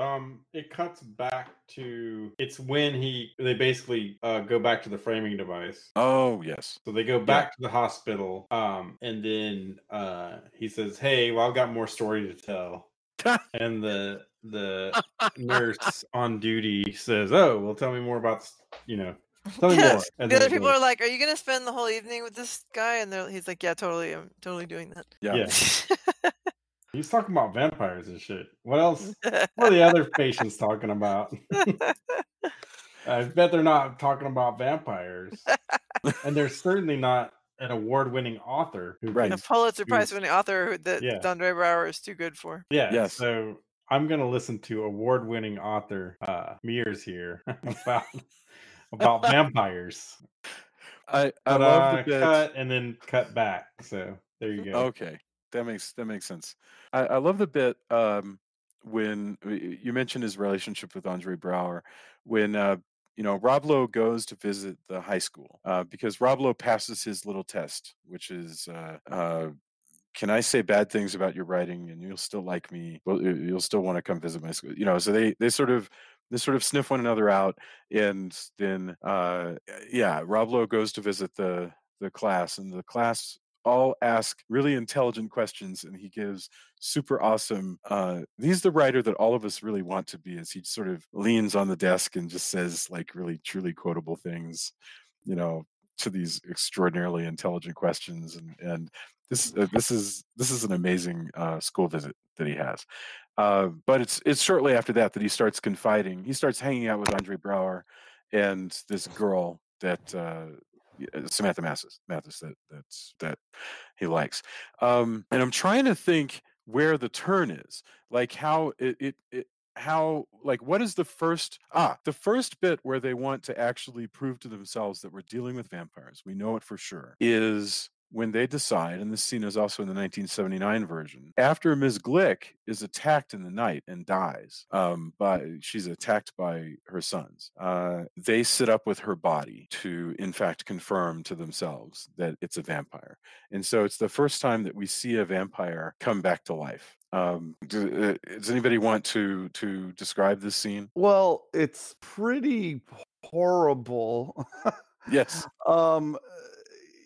It cuts back to, it's when they basically go back to the framing device. Oh yes. So they go back to the hospital, and then he says, "Hey, well, I've got more story to tell." And the nurse on duty says, "Oh, well, tell me more about tell me more." And the other people are like, "Are you going to spend the whole evening with this guy?" And he's like, "Yeah, totally. I'm totally doing that." Yeah. He's talking about vampires and shit. What else? What are the other patients talking about? I bet they're not talking about vampires. And they're certainly not an award-winning author. A Pulitzer Prize-winning author that Andre Braugher is too good for. Yeah. Yes. So I'm going to listen to award-winning author Mears here about vampires. I love the bit. Cut and then cut back. So there you go. Okay, that makes sense. I love the bit when you mentioned his relationship with Andre Braugher when Rob Lowe goes to visit the high school because Rob Lowe passes his little test, which is can I say bad things about your writing and you'll still like me? Well, you'll still want to come visit my school. So they sort of sniff one another out, and then Rob Lowe goes to visit the class, and the class all ask really intelligent questions, and he gives super awesome. He's the writer that all of us really want to be, as he sort of leans on the desk and just says like really truly quotable things, to these extraordinarily intelligent questions, and this is an amazing school visit that he has. But it's shortly after that he starts confiding. He starts hanging out with Andre Braugher and this girl that Samantha Mathis that he likes. And I'm trying to think where the turn is, like how what is the first bit where they want to actually prove to themselves that we're dealing with vampires, we know it for sure, is when they decide, and this scene is also in the 1979 version, after Ms. Glick is attacked in the night and dies, she's attacked by her sons, they sit up with her body to, in fact, confirm to themselves that it's a vampire. And so it's the first time that we see a vampire come back to life. Does anybody want to describe this scene? Well, it's pretty horrible. Yes.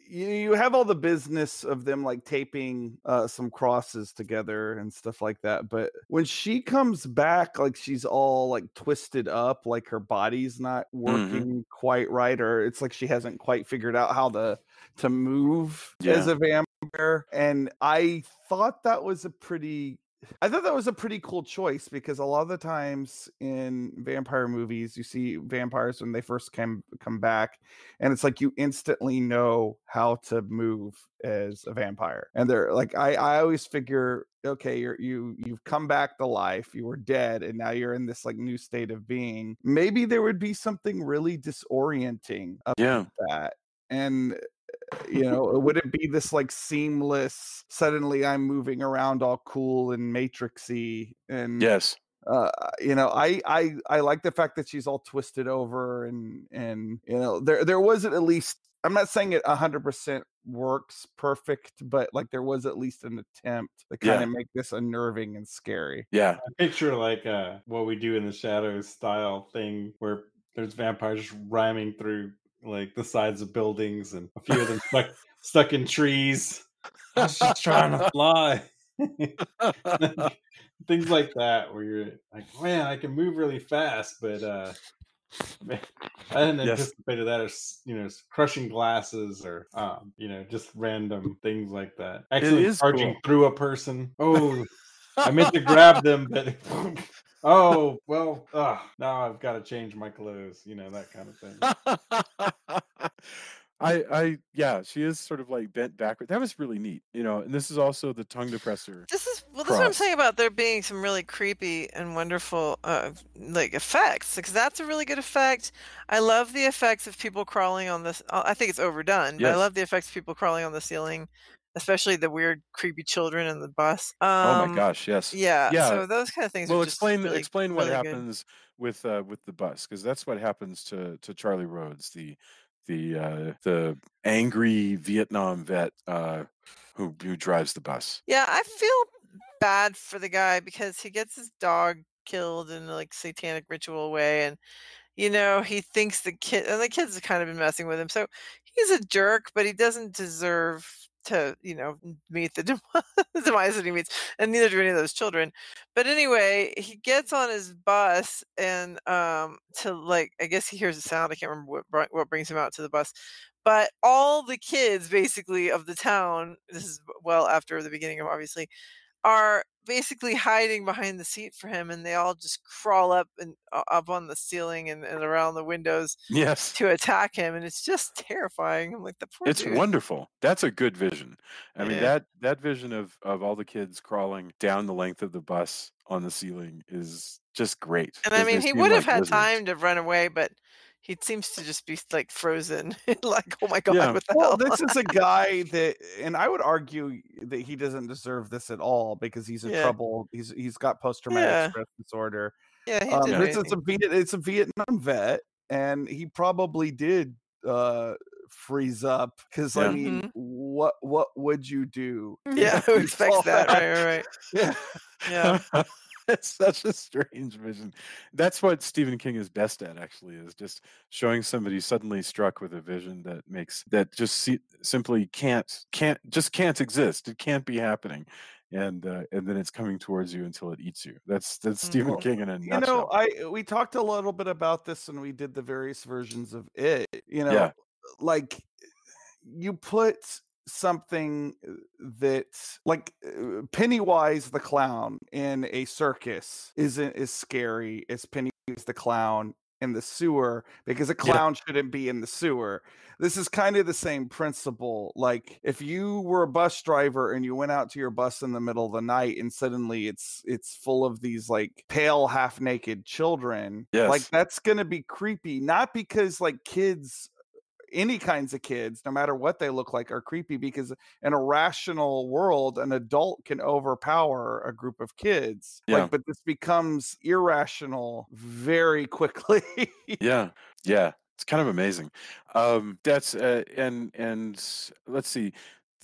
You have all the business of them like taping some crosses together and stuff like that, but when she comes back, like she's all like twisted up, like her body's not working quite right, or it's like she hasn't quite figured out how to move as a vampire. And I thought that was a pretty cool choice, because a lot of the times in vampire movies you see vampires when they first come back, and it's like you instantly know how to move as a vampire, and they're like, I always figure, okay, you've come back to life, you were dead, and now you're in this like new state of being. Maybe there would be something really disorienting about that. And would it be this like seamless, suddenly I'm moving around all cool and matrixy? And yes, I like the fact that she's all twisted over, and there was at least, I'm not saying it 100% works perfect, but like there was at least an attempt to kind of make this unnerving and scary. Yeah. I picture like What We Do in the Shadows style thing where there's vampires rhyming through like the sides of buildings, and a few of them stuck in trees. I was just trying to fly. Like, things like that, where you're like, man, I can move really fast, but man, I hadn't anticipated that as crushing glasses or just random things like that. Actually charging through a person. Oh, I meant to grab them, but oh well. Now I've got to change my clothes. That kind of thing. She is sort of like bent backward. That was really neat, and this is also the tongue depressor. This is what I'm saying about there being some really creepy and wonderful like effects, because that's a really good effect. I love the effects of people crawling on this. I think it's overdone, but I love the effects of people crawling on the ceiling, especially the weird creepy children in the bus. Oh my gosh, yes. Yeah. So those kind of things. Well, are just really, explain what really happens with the bus, because that's what happens to Charlie Rhodes, the angry Vietnam vet who drives the bus. Yeah, I feel bad for the guy because he gets his dog killed in like satanic ritual way, and he thinks the kids have kind of been messing with him, so he's a jerk, but he doesn't deserve to meet the demise that he meets, and neither do any of those children. But anyway, he gets on his bus and to like, I guess he hears a sound. I can't remember what brings him out to the bus, but all the kids basically of the town, this is well after the beginning of, obviously, are basically hiding behind the seat for him, and they all just crawl up and up on the ceiling and around the windows to attack him, and it's just terrifying. I'm like, the poor It's dude. wonderful. That's a good vision. I mean, that vision of all the kids crawling down the length of the bus on the ceiling is just great. And I mean, he would have had time to run away, but he seems to just be like frozen. Like, oh my God, what the hell? This is a guy that, and I would argue that he doesn't deserve this at all, because he's in trouble. He's got post-traumatic stress disorder. Yeah, he did it's a Vietnam vet, and he probably did freeze up, because I mean, what would you do? Yeah, who expects that? Right. Yeah. It's such a strange vision. That's what Stephen King is best at, actually, is just showing somebody suddenly struck with a vision that just simply can't exist. It can't be happening, and then it's coming towards you until it eats you. That's Stephen King in a nutshell. We talked a little bit about this when we did the various versions of it. Like, you put something that, like, Pennywise the clown in a circus isn't as scary as Pennywise the clown in the sewer, because a clown shouldn't be in the sewer. This is kind of the same principle. Like, if you were a bus driver and you went out to your bus in the middle of the night and suddenly it's full of these like pale half-naked children, like, that's gonna be creepy. Not because like any kinds of kids, no matter what they look like, are creepy, because in a rational world, an adult can overpower a group of kids. But this becomes irrational very quickly. Yeah. It's kind of amazing. That's and let's see.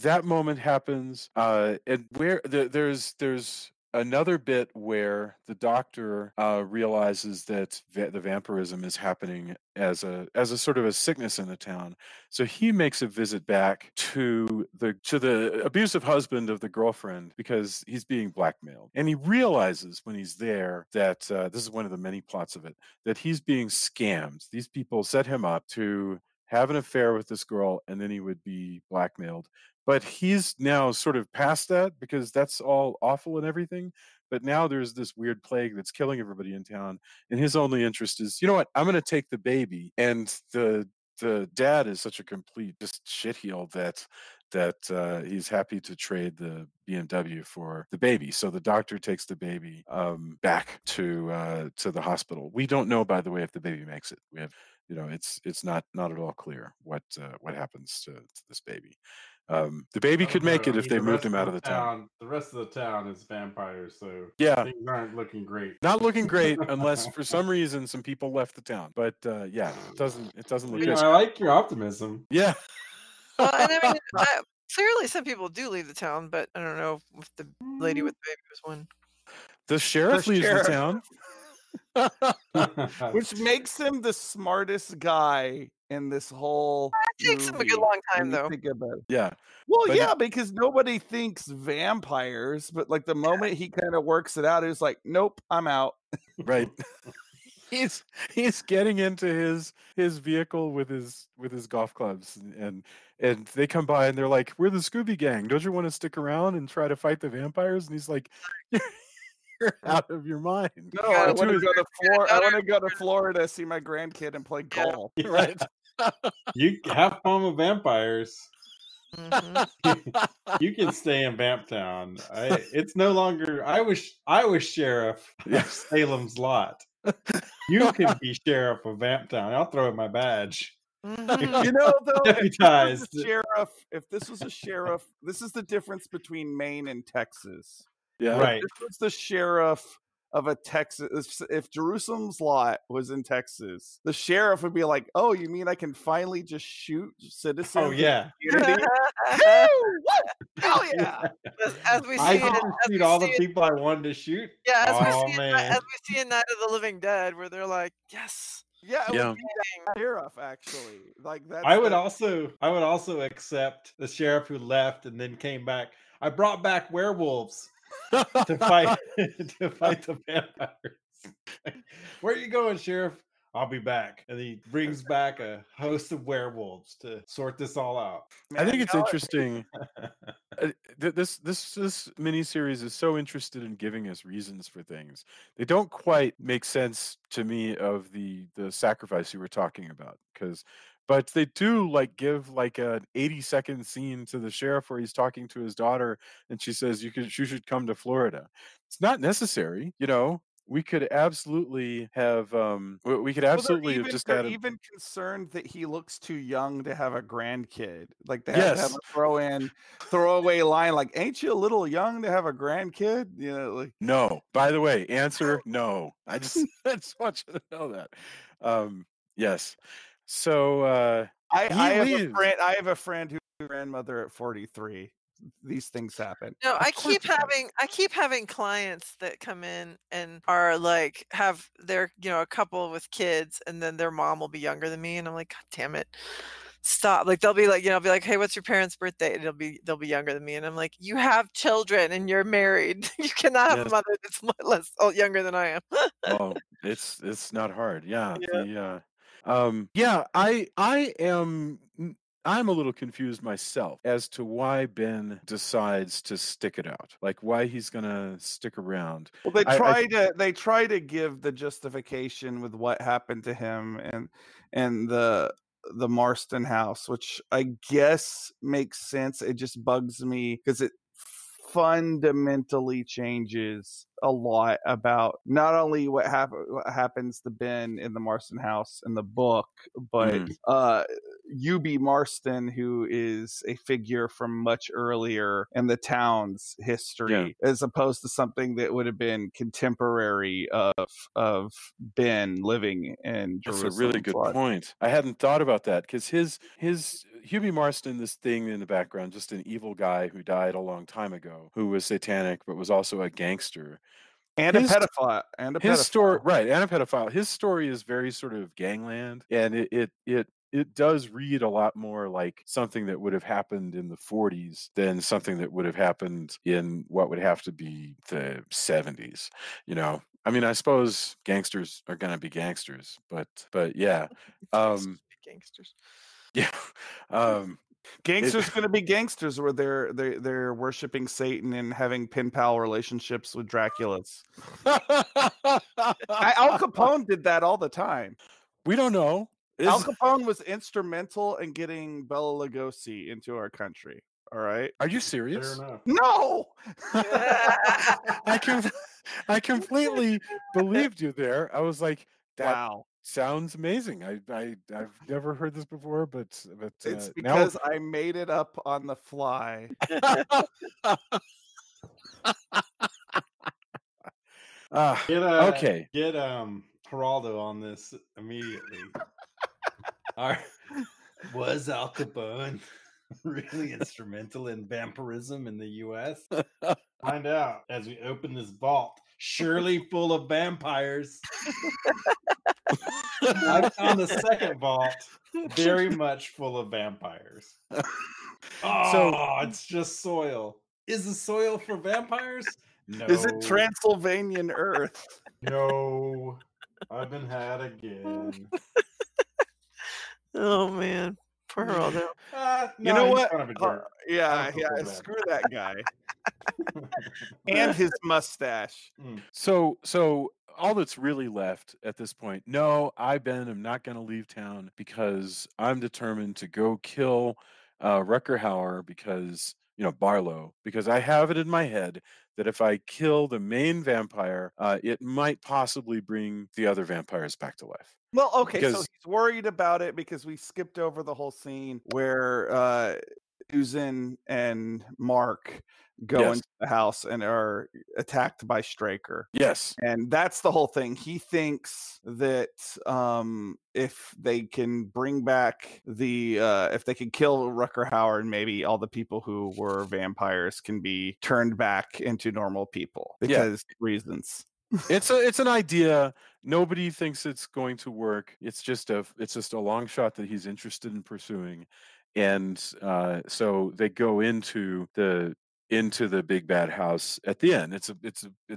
That moment happens, and where there's another bit where the doctor realizes that the vampirism is happening as a sort of a sickness in the town. So he makes a visit back to the abusive husband of the girlfriend, because he's being blackmailed. And he realizes when he's there that this is one of the many plots of it, that he's being scammed. These people set him up to have an affair with this girl, and then he would be blackmailed. But he's now sort of past that, because that's all awful and everything. But now there's this weird plague that's killing everybody in town, and his only interest is, you know what, I'm going to take the baby. And the dad is such a complete just shitheel that that he's happy to trade the BMW for the baby. So the doctor takes the baby back to the hospital. We don't know, by the way, if the baby makes it. We have, it's not at all clear what happens to this baby. The baby could make it if they moved him out of the town. The rest of the town is vampires, so yeah, things aren't looking great. Not looking great unless for some reason some people left the town. But yeah, it doesn't look good. I like your optimism. Yeah. Well, and I mean, clearly some people do leave the town, but I don't know if the lady with the baby was one. The sheriff leaves the town. Which makes him the smartest guy in this whole It takes him a good long time, though. Think about it. Yeah. Well, yeah, because nobody thinks vampires, but like the moment he kind of works it out, he's like, nope, I'm out. Right. He's getting into his vehicle with his golf clubs, and they come by and they're like, "We're the Scooby Gang. Don't you want to stick around and try to fight the vampires?" And he's like, "You're out of your mind." No, I want to go to Florida. I want to go to Florida, see my grandkid, and play golf. Yeah. Right. You have fun with vampires. Mm-hmm. You can stay in Vamptown. It's no longer. I was sheriff of Salem's Lot. You can be sheriff of Vamptown. I'll throw in my badge. Mm-hmm. You know, though, Deputized. if this was a sheriff, this is the difference between Maine and Texas. Yeah, right. If this was the sheriff of a Texas, if Jerusalem's Lot was in Texas, the sheriff would be like, "Oh, you mean I can finally just shoot citizens?" Oh yeah. Hell yeah! As we see, I get to shoot all the people I wanted to shoot. Yeah, as oh, we see in Night of the Living Dead, where they're like, "Yes." Yeah, it Yeah. would be the sheriff actually. Like that. I would also accept the sheriff who left and then came back. I brought back werewolves to fight the vampires. Where are you going, Sheriff? I'll be back. And he brings back a host of werewolves to sort this all out. I think it's interesting. This miniseries is so interested in giving us reasons for things. They don't quite make sense to me of the sacrifice you were talking about, but they do give an 80-second scene to the sheriff where he's talking to his daughter and she says you should come to Florida. It's not necessary, We could absolutely have have just had even concerned that he looks too young to have a grandkid. Like they Yes. have to have a throwaway line like, "Ain't you a little young to have a grandkid?" No. By the way, answer no. I just want you to know that. Yes. So I have a friend whose grandmother at 43. These things happen. No, I keep having clients that come in and are like they're a couple with kids, and then their mom will be younger than me, and I'm like, God damn it, stop! Like they'll be like, I'll be like, hey, what's your parents' birthday? And they'll be younger than me, and I'm like, you have children and you're married. You cannot have a mother that's younger than I am. Oh, it's not hard. Yeah. Yeah. I'm a little confused myself as to why Ben decides to stick it out. Like why he's gonna stick around. Well, they try to give the justification with what happened to him and the Marston house, which I guess makes sense. It just bugs me because it fundamentally changes a lot about not only what happens to Ben in the Marston house in the book, but U.B. Marston, who is a figure from much earlier in the town's history, as opposed to something that would have been contemporary of Ben living in Jerusalem. That's a really good point. I hadn't thought about that because his U.B. Marston, this thing in the background, just an evil guy who died a long time ago, who was satanic but was also a gangster. And a pedophile. His story, right, and a pedophile. His story is very sort of gangland, and it does read a lot more like something that would have happened in the 40s than something that would have happened in what would have to be the 70s. I mean, I suppose gangsters are going to be gangsters, but yeah. Gangsters. Yeah. Gangsters going to be gangsters where they're worshiping Satan and having pen pal relationships with Draculas. Al Capone did that all the time. We don't know. Al Capone was instrumental in getting Bela Lugosi into our country. All right. Are you Fair serious? enough. No. I completely believed you there. I was like, that Wow. sounds amazing. I've never heard this before, but It's now because I made it up on the fly. Okay. Get Geraldo on this immediately. All right. Was Al Capone really instrumental in vampirism in the U.S.? Find out as we open this vault, surely full of vampires. I found the second vault, very much full of vampires. Oh, it's just soil. Is the soil for vampires? No. Is it Transylvanian Earth? No. I've been had again. Oh man, poor Geraldo. You know he's what? kind of a jerk. I Yeah, don't feel so bad. screw that guy. And his mustache. So all that's really left at this point, no, I'm not going to leave town because I'm determined to go kill Rutger Hauer because, Barlow, because I have it in my head that if I kill the main vampire, it might possibly bring the other vampires back to life. Well, okay, so Because- he's worried about it because we skipped over the whole scene where Susan and Mark go Yes. into the house and are attacked by Straker. Yes. And that's the whole thing. He thinks that if they can bring back if they can kill Rutger Hauer, and maybe all the people who were vampires can be turned back into normal people because reasons. It's an idea. Nobody thinks it's going to work. It's just a long shot that he's interested in pursuing, and so they go into the big bad house at the end. It's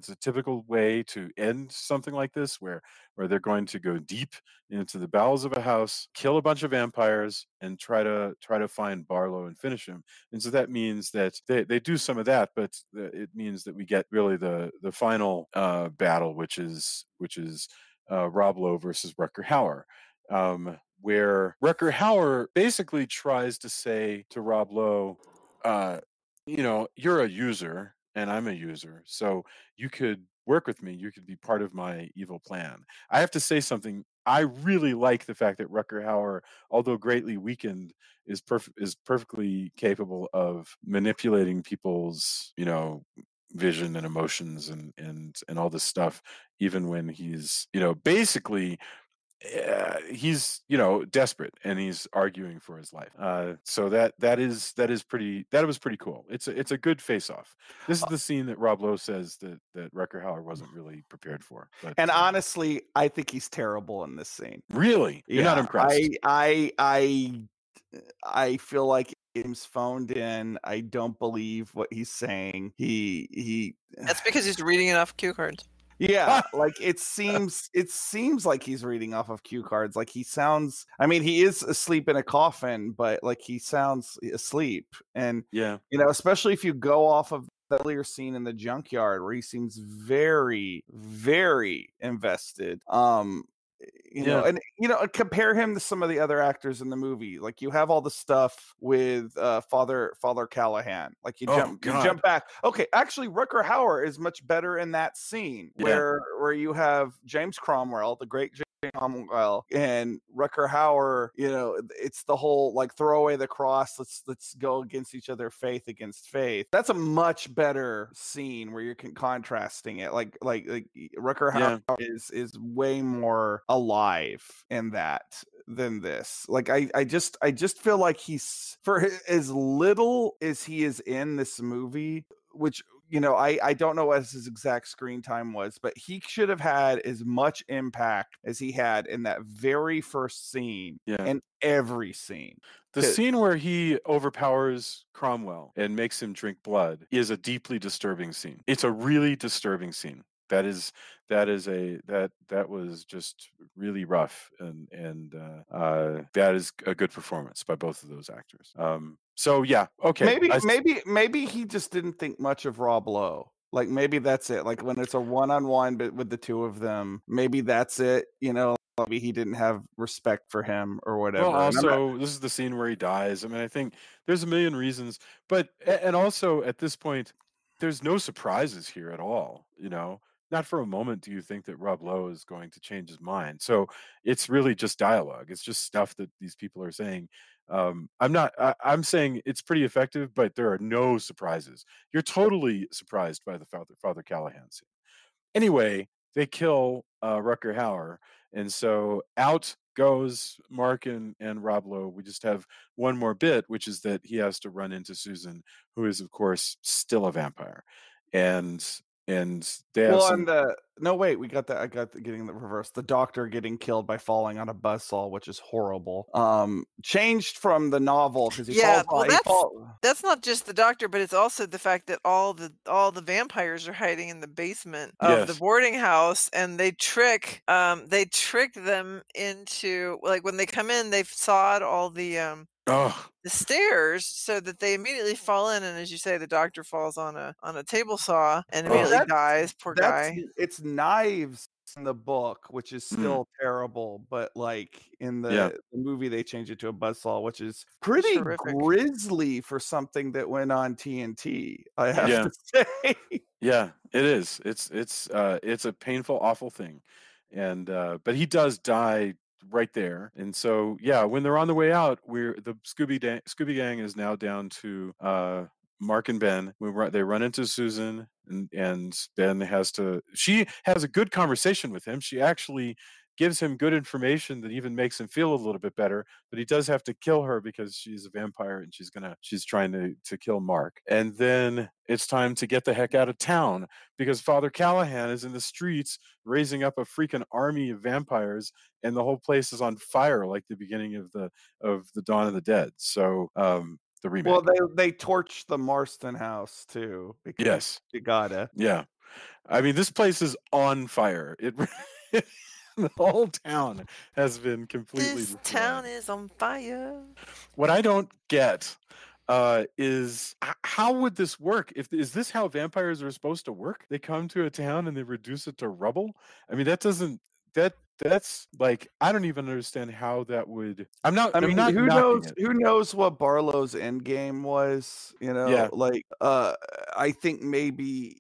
a typical way to end something like this, where they're going to go deep into the bowels of a house, kill a bunch of vampires, and try to find Barlow and finish him. And so that means that they do some of that, but it means that we get really the final battle, which is Rob Lowe versus Rutger Hauer. Where Rutger Hauer basically tries to say to Rob Lowe, you're a user and I'm a user, so you could work with me. You could be part of my evil plan. I have to say something. I really like the fact that Rutger Hauer, although greatly weakened, is perfectly capable of manipulating people's, vision and emotions and all this stuff, even when he's, basically he's desperate and he's arguing for his life. So that was pretty cool. It's a good face off. This is the scene that Rob Lowe says that Rutger Hauer wasn't really prepared for. But And honestly, I think he's terrible in this scene. Really, you're not impressed. I feel like James phoned in. I don't believe what he's saying. That's because he's reading it off cue cards. Yeah, like it seems like he's reading off of cue cards. Like he sounds, I mean, he is asleep in a coffin, but like he sounds asleep. And especially if you go off of the earlier scene in the junkyard where he seems very, very invested. Compare him to some of the other actors in the movie. Like you have all the stuff with Father Callahan. Like you jump back. Okay, actually, Rutger Hauer is much better in that scene where you have James Cromwell, the great James Cromwell, and Rutger Hauer. It's the whole like throw away the cross. Let's go against each other, faith against faith. That's a much better scene where you're contrasting it. Like Rutger Hauer is way more alive in that than this. Like I just feel like he's, for as little as he is in this movie, which I don't know what his exact screen time was, but he should have had as much impact as he had in that very first scene and every scene. The scene where he overpowers Cromwell and makes him drink blood is a deeply disturbing scene. It's a really disturbing scene. That was just really rough, and that is a good performance by both of those actors. So yeah, okay. Maybe he just didn't think much of Rob Lowe. Like maybe that's it. Like when it's a one-on-one, but with the two of them, maybe that's it. maybe he didn't have respect for him or whatever. Well, And I'm not- also, this is the scene where he dies. I mean, I think there's a million reasons, but and also at this point, there's no surprises here at all. Not for a moment do you think that Rob Lowe is going to change his mind. So it's really just dialogue. It's just stuff that these people are saying. I'm saying it's pretty effective, but there are no surprises. You're totally surprised by the Father Callahan scene. Anyway, they kill Rutger Hauer, and so out goes Mark and Rob Lowe. We just have one more bit, which is that he has to run into Susan, who is of course still a vampire, and they have Well, some. and no, wait, we got that. I got getting the reverse. The doctor getting killed by falling on a buzzsaw, which is horrible. Changed from the novel because he Yeah, falls. well, that's not just the doctor, but it's also the fact that all the vampires are hiding in the basement of the Yes. boarding house, and they trick them into, like, when they come in, they've sawed all the stairs so that they immediately fall in, and as you say, the doctor falls on a table saw and immediately dies. Poor guy. It's knives in the book, which is still terrible, but like in the movie they changed it to a buzzsaw, which is pretty Terrific. grisly for something that went on TNT, I have to say. Yeah, it is. It's a painful, awful thing, and but he does die right there. And so when they're on the way out, the Scooby Gang is now down to Mark and Ben. They run into Susan, and Ben she has a good conversation with him. She actually gives him good information that even makes him feel a little bit better, but he does have to kill her because she's a vampire and she's trying to kill Mark. And then it's time to get the heck out of town because Father Callahan is in the streets raising up a freaking army of vampires, and the whole place is on fire like the beginning of the Dawn of the Dead. So the remake. Well, they torch the Marston house too. Because you gotta. Yeah. I mean, this place is on fire. The whole town has been completely This destroyed. town is on fire. What I don't get is how would this work? Is this how vampires are supposed to work? They come to a town and they reduce it to rubble? I mean, that's like, I don't even understand how that would. I'm not who knocking it. who knows what Barlow's end game was, like I think maybe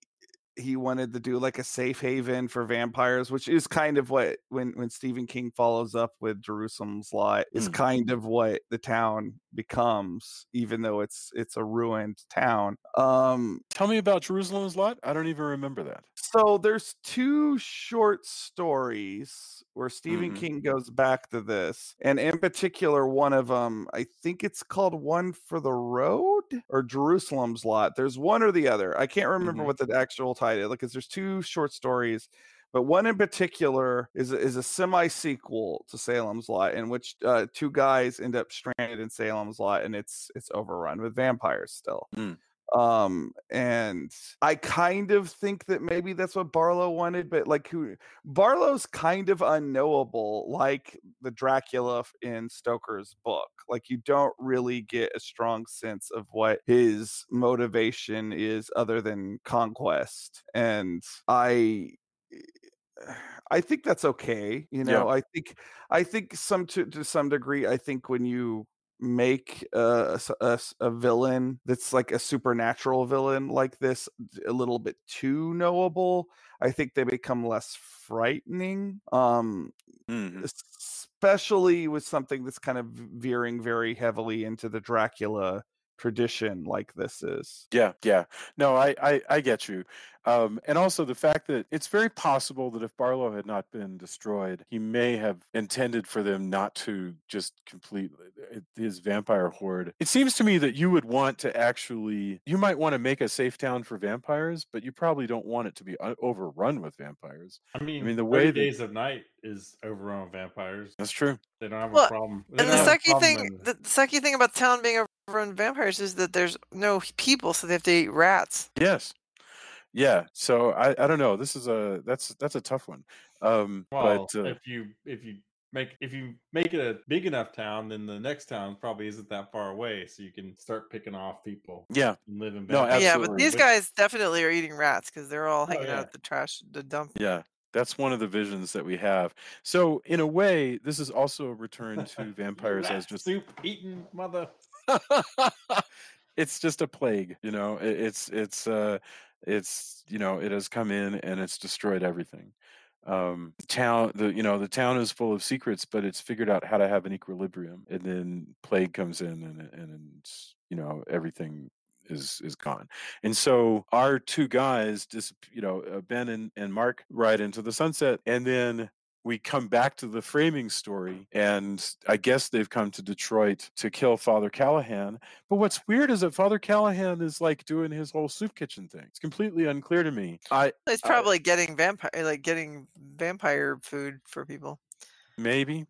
he wanted to do like a safe haven for vampires, which is kind of what when Stephen King follows up with Jerusalem's Lot is kind of what the town becomes, even though it's a ruined town. Tell me about Jerusalem's Lot. I don't even remember that. So there's two short stories where Stephen King goes back to this, and in particular, one of them, I think it's called One for the Road or Jerusalem's Lot. There's one or the other. I can't remember what the actual title, because there's two short stories, but one in particular is a semi-sequel to Salem's Lot, in which two guys end up stranded in Salem's Lot, and it's overrun with vampires still. And I kind of think that maybe that's what Barlow wanted, but like Barlow's kind of unknowable, like the Dracula in Stoker's book. Like you don't really get a strong sense of what his motivation is other than conquest. And I think that's okay. I think to some degree, I think when you make a villain that's like a supernatural villain like this a little bit too knowable, I think they become less frightening. Especially with something that's kind of veering very heavily into the Dracula tradition like this is. Yeah. No, I get you. And also the fact that it's very possible that if Barlow had not been destroyed, he may have intended for them not to just complete his vampire horde. It seems to me that you would want to you might want to make a safe town for vampires, but you probably don't want it to be overrun with vampires. I mean the way 30 Days of Night is overrun with vampires. That's true. They don't have a problem. And the sucky thing about the town being overrun vampires is that there's no people, so they have to eat rats. Yes. Yeah. So I don't know. That's a tough one. Well, if you make it a big enough town, then the next town probably isn't that far away, so you can start picking off people. Yeah. And live in No, vampires. Yeah, but these guys definitely are eating rats because they're all hanging out at the dump. Yeah. That's one of the visions that we have. So in a way, this is also a return to vampires as just soup eating mother. It's just a plague, you know. It's you know, it has come in and it's destroyed everything. The town is full of secrets, but it's figured out how to have an equilibrium, and then plague comes in, and you know, everything is gone. And so our two guys Ben and Mark ride into the sunset, and then we come back to the framing story, and I guess they've come to Detroit to kill Father Callahan. But what's weird is that Father Callahan is like doing his whole soup kitchen thing. It's completely unclear to me. It's probably getting vampire food for people. Maybe,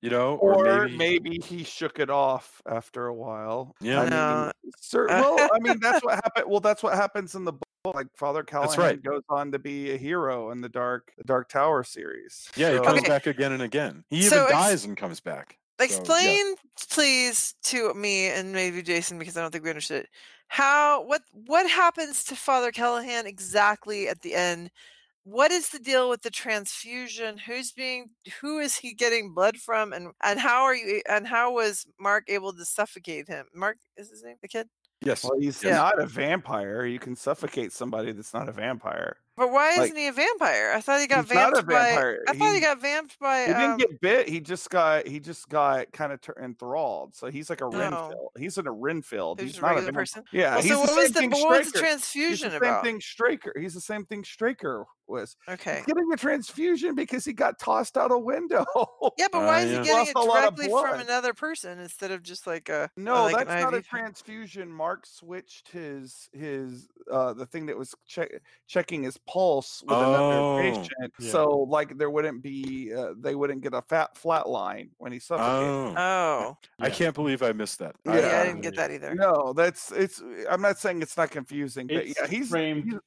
you know, or maybe he shook it off after a while. Yeah. I mean, that's what happened. Well, that's what happens in the book. Like Father Callahan goes on to be a hero in the Dark Tower series. Yeah, he comes back again and again. He even dies and comes back. Explain, please, to me and maybe Jason, because I don't think we understood it. What happens to Father Callahan exactly at the end? What is the deal with the transfusion? Who is he getting blood from, and how was Mark able to suffocate him? Mark is his name, the kid? Yes. Well, he's not a vampire. You can suffocate somebody that's not a vampire. But why isn't he a vampire? I thought he got vamped not a vampire. I thought he got vamped by. He didn't get bit. He just got kind of enthralled. So he's like a Renfield. He's in a Renfield. He's not a regular person. Yeah. Well, he's so what was the transfusion about? He's the same thing Straker was. Okay. He's getting a transfusion because he got tossed out a window. Yeah, but why is he getting it directly from another person instead of just like a? No, that's not a transfusion. Mark switched his the thing that was checking his pulse with another patient, so like there wouldn't be they wouldn't get a flat line when he suffocated. I can't believe I missed that. I didn't get that either. No, I'm not saying it's not confusing, but he's framed.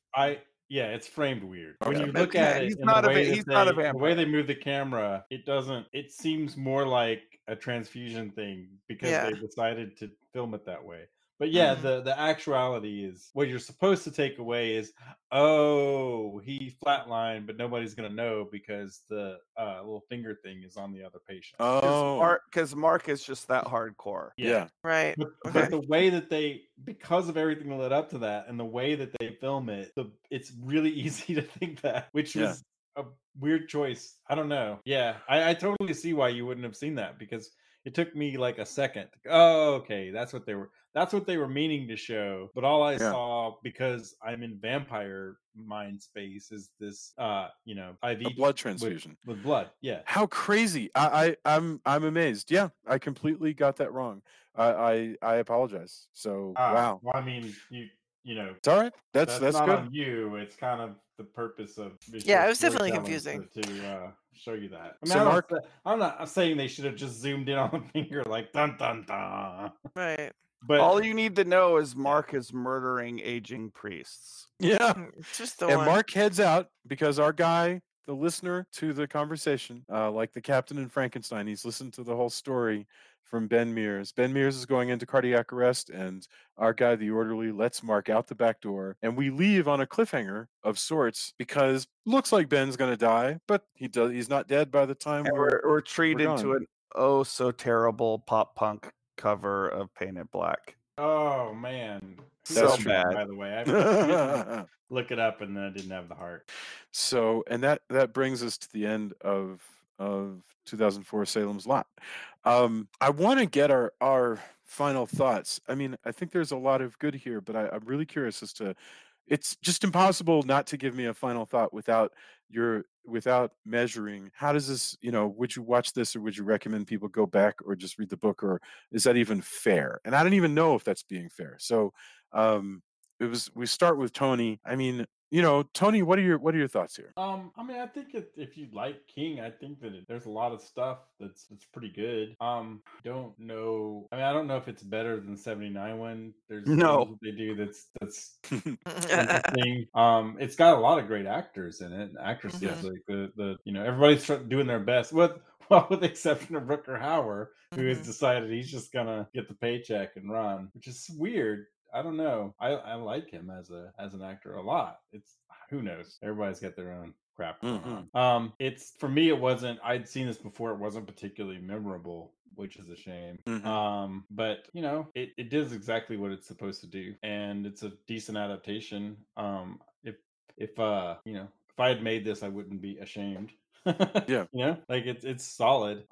It's framed weird. When you look at it, he's not a vampire. The way they move the camera, it seems more like a transfusion thing because they decided to film it that way. But the actuality is what you're supposed to take away is, he flatlined, but nobody's gonna know because the little finger thing is on the other patient. Because Mark is just that hardcore. Yeah. Right. But the way that because of everything that led up to that and the way that they film it, it's really easy to think that, which was a weird choice. I don't know. Yeah, I totally see why you wouldn't have seen that, because it took me like a second. Okay, that's what they were meaning to show. But all I saw, because I'm in vampire mind space, is this IV blood transfusion with blood. Yeah. How crazy. I'm amazed. Yeah, I completely got that wrong. I apologize. So wow. Well, I mean, it's all right. That's not good on you. It's kind of the purpose of it was definitely confusing to show you that. I mean, so Mark, I'm not saying they should have just zoomed in on the finger like dun dun dun. Right. But all you need to know is Mark is murdering aging priests. Yeah. Just the and one. Mark heads out because our guy, the listener to the conversation, like the captain in Frankenstein, he's listened to the whole story from Ben Mears. Ben Mears is going into cardiac arrest, and our guy, the orderly, lets Mark out the back door, and we leave on a cliffhanger of sorts because looks like Ben's going to die, but he's not dead by the time we're treated to an oh so terrible pop punk cover of Painted Black. Oh man, so bad. By the way, I look it up, and then I didn't have the heart. So, and that brings us to the end of 2004 Salem's Lot. I want to get our final thoughts. I mean, I think there's a lot of good here, but I'm really curious as to. It's just impossible not to give me a final thought without measuring. How does this, would you watch this, or would you recommend people go back or just read the book, or is that even fair? And I don't even know if that's being fair. So we start with Tony. I mean, Tony, what are your thoughts here? I mean, I think if you like King, I think that there's a lot of stuff that's pretty good. Don't know. I mean, I don't know if it's better than 79 one. There's things that they do that's interesting. It's got a lot of great actors in it, and actresses. Like the everybody's doing their best. With the exception of Rutger Hauer, who has decided he's just gonna get the paycheck and run, which is weird. I don't know. I like him as an actor a lot. It's who knows. Everybody's got their own crap going on. It's, for me, it wasn't, I'd seen this before, it wasn't particularly memorable, which is a shame. But you know, it does exactly what it's supposed to do, and it's a decent adaptation. If you know, if I had made this, I wouldn't be ashamed. Yeah. You know, like it's solid.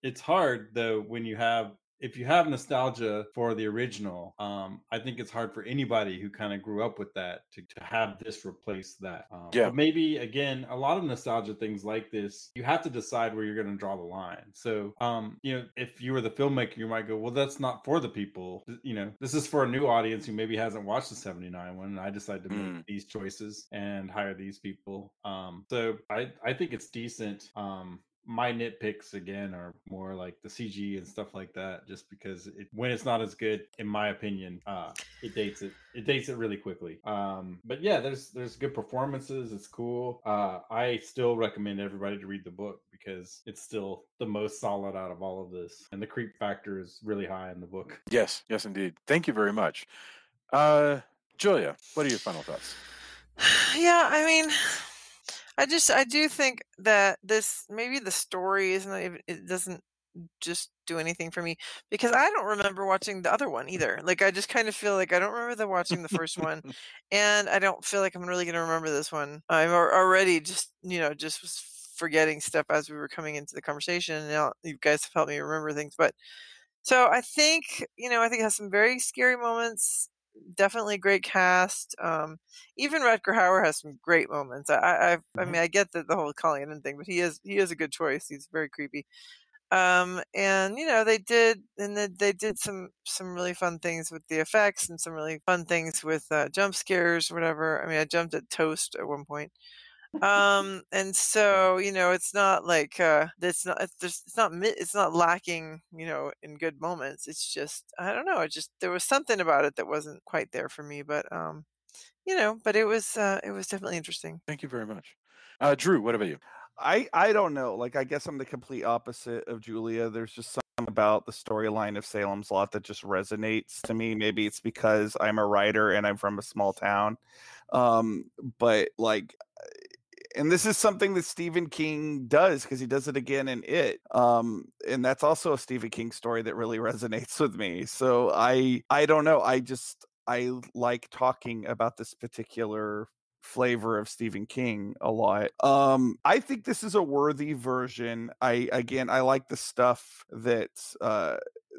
It's hard though when you have, if you have nostalgia for the original, I think it's hard for anybody who kind of grew up with that to have this replace that. Yeah. But maybe, again, a lot of nostalgia things like this, you have to decide where you're going to draw the line. So, you know, if you were the filmmaker, you might go, well, that's not for the people. You know, this is for a new audience who maybe hasn't watched the 79 one. And I decided to make these choices and hire these people. So I think it's decent. My nitpicks again are more like the CG and stuff like that, just because when it's not as good, in my opinion, it dates it really quickly. But yeah, there's good performances. It's cool. I still recommend everybody to read the book because it's still the most solid out of all of this, and the creep factor is really high in the book. Yes, indeed. Thank you very much. Julia, what are your final thoughts? Yeah, I mean, I do think that this, maybe the story isn't even, it doesn't just do anything for me, because I don't remember watching the other one either. Like, I just kind of feel like I don't remember watching the first one, and I don't feel like I'm really going to remember this one. I'm already just, you know, just was forgetting stuff as we were coming into the conversation, and now you guys have helped me remember things. But so I think, you know, I think it has some very scary moments. Definitely a great cast. Even Rutger Hauer has some great moments. I mean, I get the whole Callahan thing, but he is a good choice. He's very creepy. And you know, they did some really fun things with the effects, and some really fun things with jump scares, whatever. I mean, I jumped at Toast at one point. And so, you know, it's not like it's not lacking, you know, in good moments. It's just, I don't know, there was something about it that wasn't quite there for me, but you know, but it was definitely interesting. Thank you very much. Drew, what about you? I don't know. Like, I guess I'm the complete opposite of Julia. There's just something about the storyline of Salem's Lot that just resonates to me. Maybe it's because I'm a writer and I'm from a small town. But like, and this is something that Stephen King does, because he does it again in It. And that's also a Stephen King story that really resonates with me. So I don't know. I like talking about this particular flavor of Stephen King a lot. I think this is a worthy version. I like the stuff that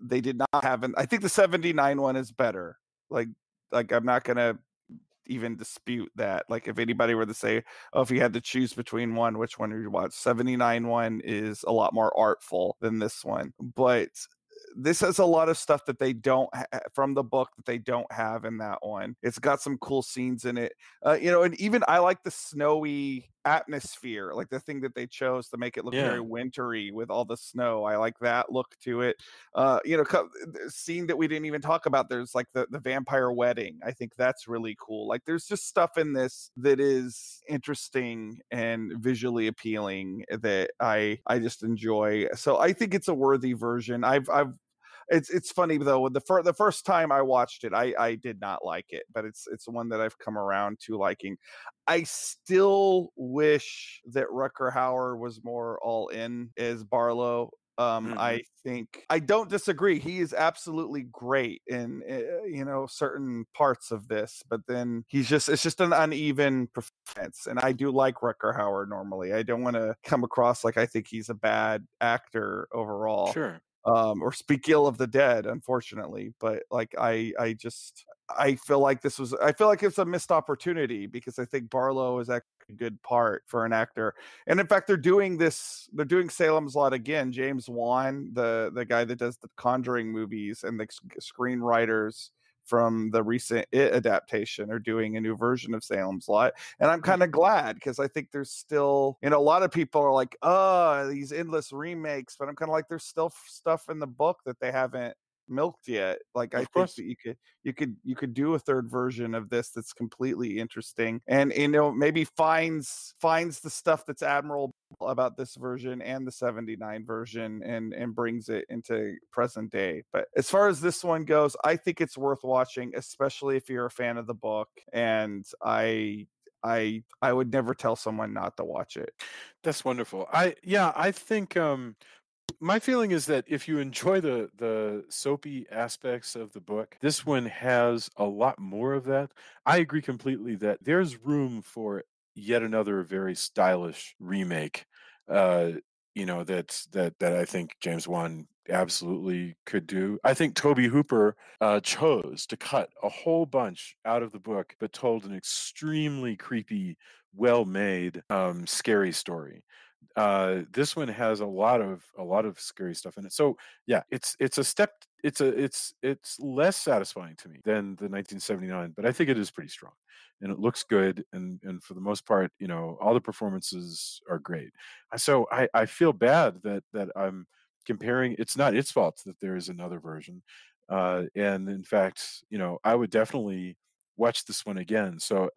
they did not have, and I think the 79 one is better. Like I'm not gonna even dispute that. Like, if anybody were to say, oh, if you had to choose between one, which one would you watch? 79 one is a lot more artful than this one, but this has a lot of stuff that they don't from the book that they don't have in that one. It's got some cool scenes in it, you know, and even I like the snowy atmosphere, like the thing that they chose to make it look very wintry with all the snow. I like that look to it. You know, the scene that we didn't even talk about, there's like the vampire wedding. I think that's really cool. Like, there's just stuff in this that is interesting and visually appealing that I just enjoy. So I think it's a worthy version. It's funny though, the first time I watched it, I did not like it, but it's one that I've come around to liking. I still wish that Rutger Hauer was more all in as Barlow. I think I don't disagree. He is absolutely great in you know, certain parts of this, but then it's just an uneven performance. And I do like Rutger Hauer normally. I don't want to come across like I think he's a bad actor overall. Sure. Or speak ill of the dead, unfortunately. But like, I feel like it's a missed opportunity, because I think Barlow is actually a good part for an actor. And in fact, they're doing Salem's Lot again. James Wan, the guy that does the Conjuring movies, and the screenwriters from the recent It adaptation are doing a new version of Salem's Lot. And I'm kind of glad, because I think there's still, you know, a lot of people are like, oh, these endless remakes, but I'm kind of like, there's still stuff in the book that they haven't milked yet. Like, I think that you could do a third version of this that's completely interesting, and, you know, maybe finds the stuff that's admirable about this version and the 79 version, and brings it into present day. But as far as this one goes, I think it's worth watching, especially if you're a fan of the book. And I I would never tell someone not to watch it. That's wonderful. I think my feeling is that if you enjoy the soapy aspects of the book, this one has a lot more of that. I agree completely that there's room for yet another very stylish remake. Uh, that I think James Wan absolutely could do. I think Toby Hooper chose to cut a whole bunch out of the book, but told an extremely creepy, well-made, scary story. This one has a lot of scary stuff in it. So yeah, it's a step. It's less satisfying to me than the 1979, but I think it is pretty strong, and it looks good, and for the most part, all the performances are great. So I feel bad that I'm comparing. It's not its fault that there is another version, and in fact, I would definitely watch this one again. So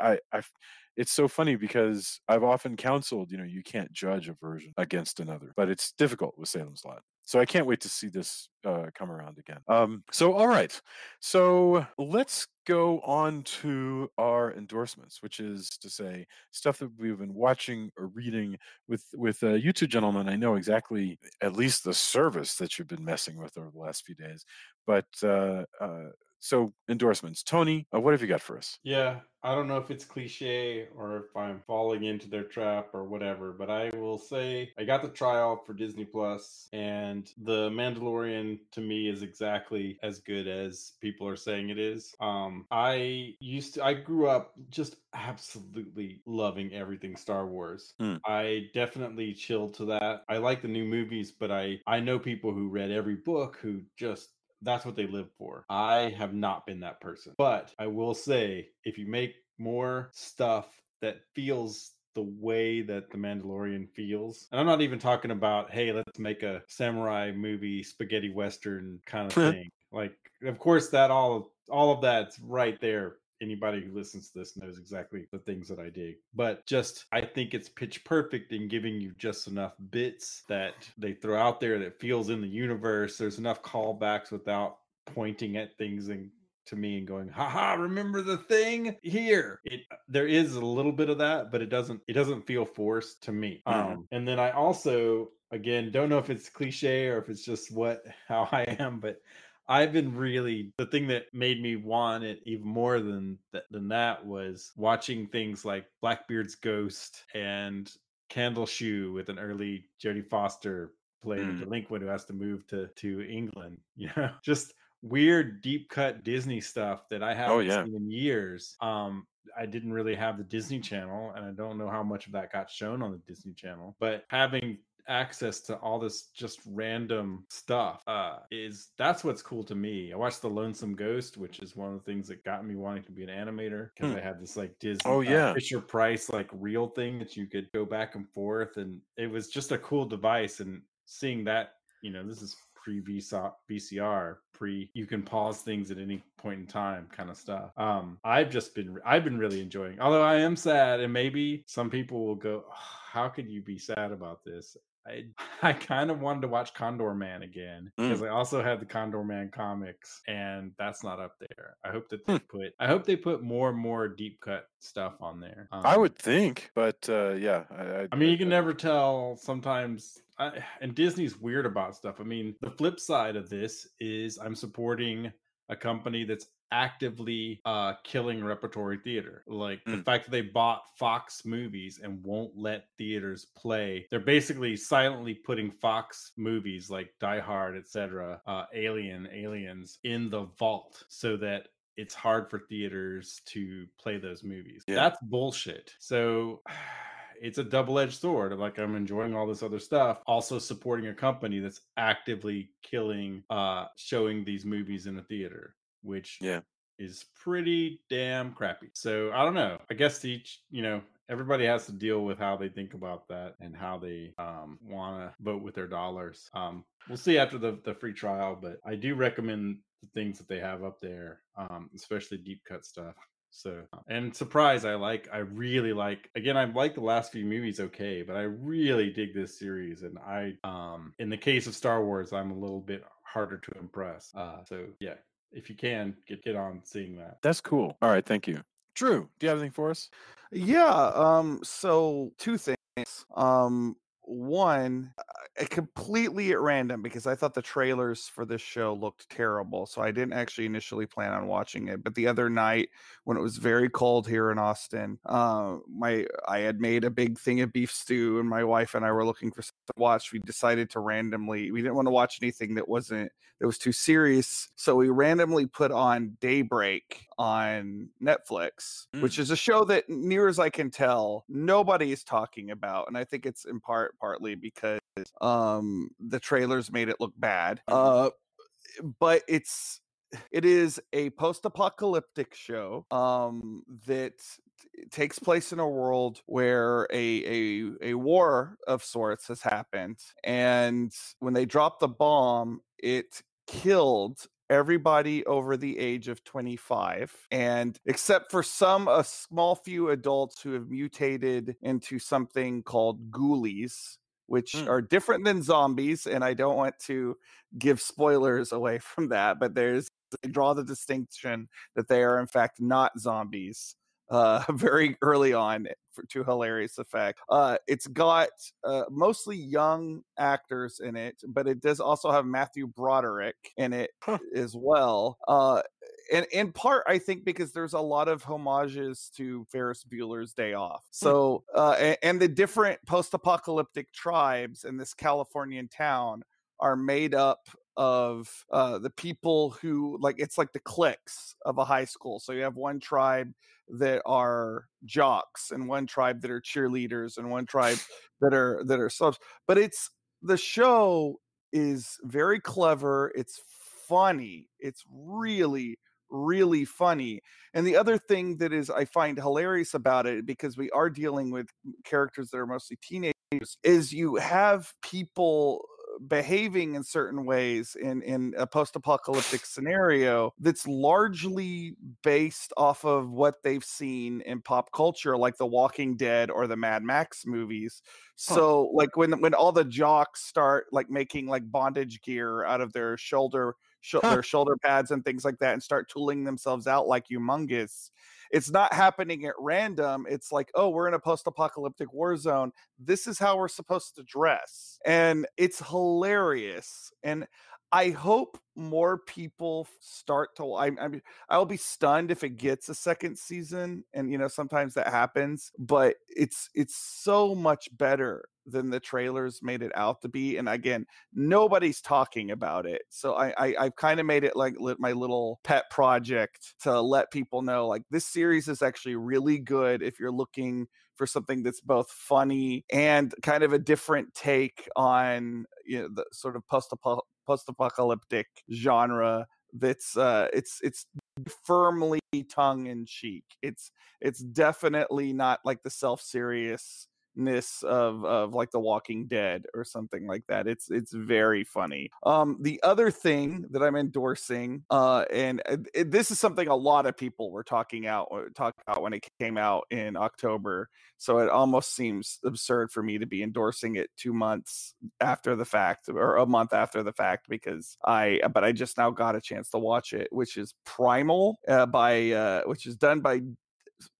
it's so funny because I've often counseled, you can't judge a version against another, but it's difficult with Salem's Lot. So I can't wait to see this come around again. So all right, so let's go on to our endorsements, which is to say stuff that we've been watching or reading with you two gentlemen. I know exactly at least the service that you've been messing with over the last few days, but so endorsements. Tony, what have you got for us? Yeah, I don't know if it's cliche or if I'm falling into their trap or whatever, but I will say I got the trial for Disney Plus, and The Mandalorian to me is exactly as good as people are saying it is. I grew up just absolutely loving everything Star Wars. I definitely chilled to that. I like the new movies, but I know people who read every book who just that's what they live for. I have not been that person. But I will say, if you make more stuff that feels the way that The Mandalorian feels, and I'm not even talking about, hey, let's make a samurai movie, spaghetti western kind of thing. Like, of course, that all of that's right there. Anybody who listens to this knows exactly the things that I dig. But just, I think it's pitch perfect in giving you just enough bits that they throw out there that feels in the universe. There's enough callbacks without pointing at things and to me and going, haha, remember the thing here. There is a little bit of that, but it doesn't feel forced to me. And then I also, again, don't know if it's cliche or if it's just how I am, but I've been really, the thing that made me want it even more than that was watching things like Blackbeard's Ghost and Candle Shoe with an early Jodie Foster play the delinquent who has to move to England. Just weird deep cut Disney stuff that I haven't seen in years. I didn't really have the Disney Channel, and I don't know how much of that got shown on the Disney Channel, but having access to all this just random stuff that's what's cool to me. I watched The Lonesome Ghost, which is one of the things that got me wanting to be an animator, because I had this like Disney Fisher Price like reel thing that you could go back and forth, and it was just a cool device. And seeing that, this is pre VCR, you can pause things at any point in time kind of stuff. I've been really enjoying, although I am sad, and maybe some people will go, oh, how could you be sad about this? I kind of wanted to watch Condor Man again, because I also had the Condor Man comics, and that's not up there. I hope that they put more and more deep cut stuff on there. I would think, but yeah. I mean, you can never tell sometimes. And Disney's weird about stuff. I mean, the flip side of this is I'm supporting a company that's actively killing repertory theater. Like the fact that they bought Fox movies and won't let theaters play. They're basically silently putting Fox movies like Die Hard, etc., Aliens in the vault so that it's hard for theaters to play those movies. That's bullshit. So it's a double-edged sword. Like, I'm enjoying all this other stuff, also supporting a company that's actively killing showing these movies in a theater, which is pretty damn crappy. So I don't know. I guess everybody has to deal with how they think about that and how they want to vote with their dollars. We'll see after the free trial, but I do recommend the things that they have up there, especially deep cut stuff. So, and Surprise, I really like, again, I like the last few movies okay, but I really dig this series. And in the case of Star Wars, I'm a little bit harder to impress. So yeah, if you can get on seeing that. That's cool. All right. Thank you. Drew, do you have anything for us? Yeah. So two things. One, completely at random because I thought the trailers for this show looked terrible, so I didn't actually initially plan on watching it. But the other night, when it was very cold here in Austin, I had made a big thing of beef stew, and my wife and I were looking for something to watch. We decided to randomly. We didn't want to watch anything that was too serious, so we randomly put on Daybreak on Netflix, which is a show that, near as I can tell, nobody is talking about, and I think it's in partly because the trailers made it look bad. But it is a post-apocalyptic show that takes place in a world where a war of sorts has happened, and when they dropped the bomb, it killed everybody over the age of 25, and except for a small few adults who have mutated into something called ghoulies, which are different than zombies, and I don't want to give spoilers away from that, but they draw the distinction that they are in fact not zombies very early on, to hilarious effect. It's got mostly young actors in it, but it does also have Matthew Broderick in it as well. And in part, I think because there's a lot of homages to Ferris Bueller's Day Off. So, and the different post-apocalyptic tribes in this Californian town are made up of the people who, like, it's like the cliques of a high school. So you have one tribe that are jocks, and one tribe that are cheerleaders, and one tribe that are subs. But the show is very clever. It's funny. It's really, really funny. And the other thing that is I find hilarious about it, because we are dealing with characters that are mostly teenagers, is you have people behaving in certain ways in a post-apocalyptic scenario that's largely based off of what they've seen in pop culture, like The Walking Dead or the Mad Max movies. So like when all the jocks start like making like bondage gear out of their shoulder pads and things like that, and start tooling themselves out like humongous, it's not happening at random. It's like, oh, we're in a post-apocalyptic war zone. This is how we're supposed to dress. And it's hilarious. And I hope more people start to. I'll be stunned if it gets a second season, and sometimes that happens. But it's so much better than the trailers made it out to be. And again, nobody's talking about it, so I've kind of made it like my little pet project to let people know, like, this series is actually really good if you're looking for something that's both funny and kind of a different take on the sort of post-apocalyptic genre. That's it's firmly tongue-in-cheek. It's definitely not like the self-seriousness of like The Walking Dead or something like that. It's very funny. The other thing that I'm endorsing, and this is something a lot of people were talking about when it came out in October, so it almost seems absurd for me to be endorsing it 2 months after the fact, or a month after the fact, because but I just now got a chance to watch it, which is Primal, which is done by,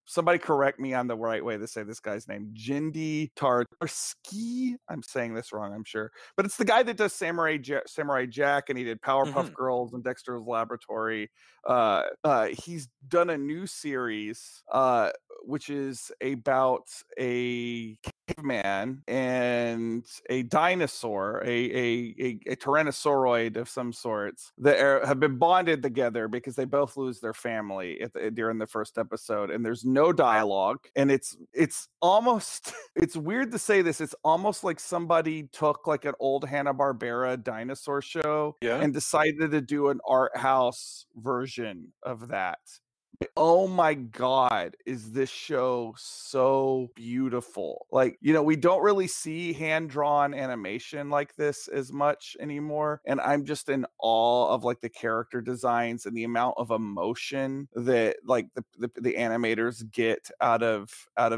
somebody correct me on the right way to say this guy's name, Jindy Tartarsky. I'm saying this wrong, I'm sure, but it's the guy that does Samurai Jack, and he did Powerpuff Girls and Dexter's Laboratory. He's done a new series, which is about a caveman and a dinosaur, a tyrannosauroid of some sorts, that have been bonded together because they both lose their family during the first episode, and there's no dialogue, and it's almost it's weird to say this, it's almost like somebody took like an old Hanna-Barbera dinosaur show and decided to do an art house version of that. Oh my God, is this show so beautiful? Like, we don't really see hand-drawn animation like this as much anymore, and I'm just in awe of like the character designs and the amount of emotion that like the animators get out of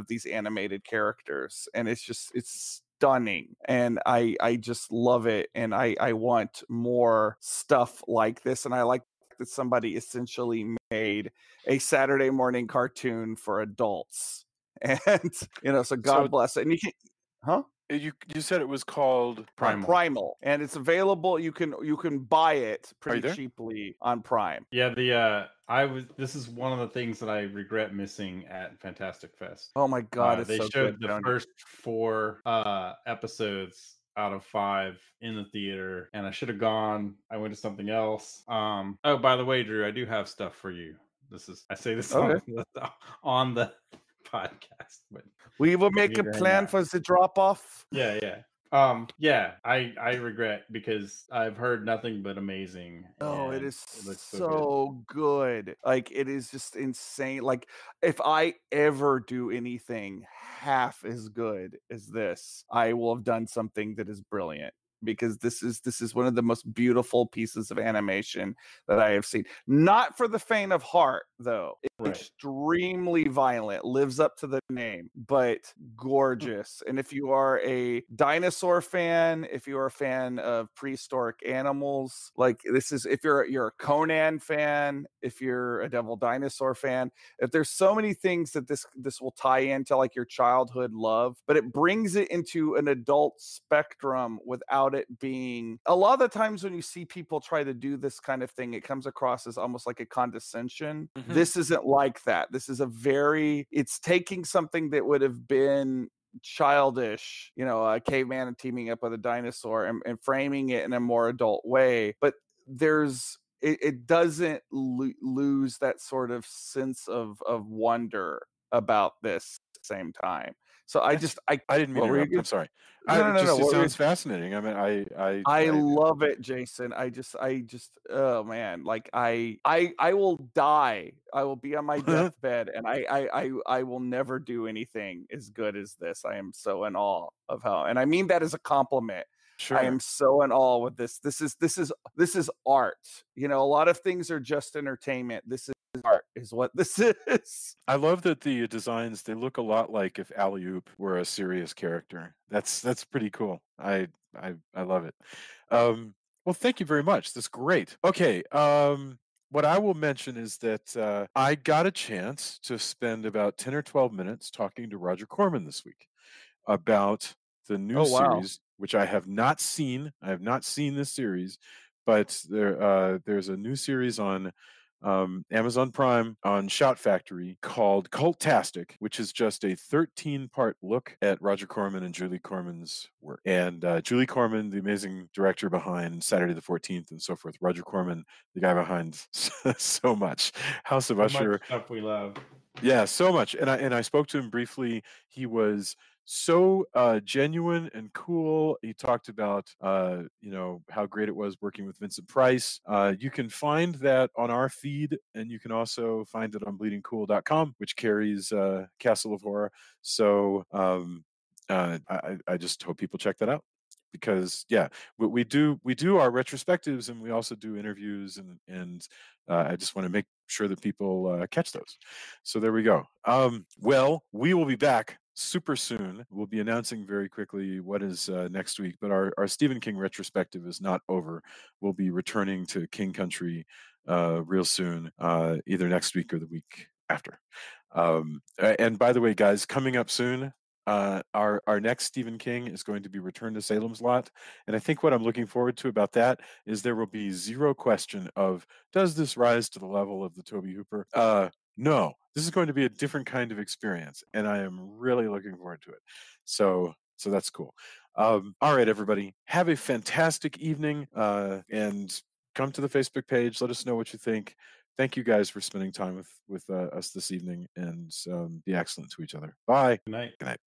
these animated characters, and it's stunning, and I just love it, and I want more stuff like this, and I like that somebody essentially made a Saturday morning cartoon for adults. And, so God bless it. And you can, huh? You said it was called Primal, and it's available. You can buy it pretty there? cheaply on Prime. Yeah, this is one of the things that I regret missing at Fantastic Fest. Oh my God, it's they so showed good, the first 4 episodes out of 5 in the theater, and I should have gone. I went to something else. Oh, by the way, Drew, I do have stuff for you. I say this Okay. on the podcast, but we will make a plan for the drop off. Yeah. I regret because I've heard nothing but amazing. Oh, it and is looks so good. Like, it is just insane. Like, if I ever do anything half as good as this, I will have done something that is brilliant, because this is one of the most beautiful pieces of animation that I have seen. Not for the faint of heart, though. Right. Extremely violent, lives up to the name, but gorgeous. And if you are a dinosaur fan, if you are a fan of prehistoric animals, like, this is, if you're a Conan fan, if you're a Devil Dinosaur fan, if there's so many things that this will tie into, like, your childhood love, but it brings it into an adult spectrum without it being, a lot of the times when you see people try to do this kind of thing, it comes across as almost like a condescension. This isn't like that. This is it's taking something that would have been childish, a caveman and teaming up with a dinosaur, and framing it in a more adult way. But it doesn't lose that sort of sense of wonder about this at the same time. So I didn't mean to interrupt. I'm sorry. No. It sounds fascinating. I mean, I love it, Jason. I just, oh man, like, I will die. I will be on my deathbed, and I will never do anything as good as this. I am so in awe of how, and I mean that as a compliment. Sure. I am so in awe with this. This is art. A lot of things are just entertainment. This is art, is what this is. I love that the designs, they look a lot like if Alley-Oop were a serious character. That's pretty cool. I love it. Well, thank you very much. That's great. Okay. What I will mention is that I got a chance to spend about 10 or 12 minutes talking to Roger Corman this week about the new series, which I have not seen. I have not seen this series, but there's a new series on Amazon Prime on Shout Factory called Cultastic, which is just a 13-part look at Roger Corman and Julie Corman's work. And Julie Corman, the amazing director behind Saturday the 14th and so forth. Roger Corman, the guy behind so much. House of Usher. Much stuff we love. Yeah, so much. And I spoke to him briefly. He was so genuine and cool. He talked about how great it was working with Vincent Price. You can find that on our feed, and you can also find it on bleedingcool.com, which carries Castle of Horror. So I just hope people check that out, because we do our retrospectives, and we also do interviews, and I just want to make sure that people catch those. So there we go. Well, we will be back super soon. We'll be announcing very quickly what is next week, but our Stephen King retrospective is not over. We'll be returning to King Country real soon, either next week or the week after. And by the way, guys, coming up soon, our next Stephen King is going to be Return to Salem's Lot, and I think what I'm looking forward to about that is there will be zero question of, does this rise to the level of the Tobe Hooper? No, this is going to be a different kind of experience, and I am really looking forward to it. So that's cool. All right, everybody, have a fantastic evening, and come to the Facebook page. Let us know what you think. Thank you guys for spending time with us this evening, and be excellent to each other. Bye. Good night. Good night.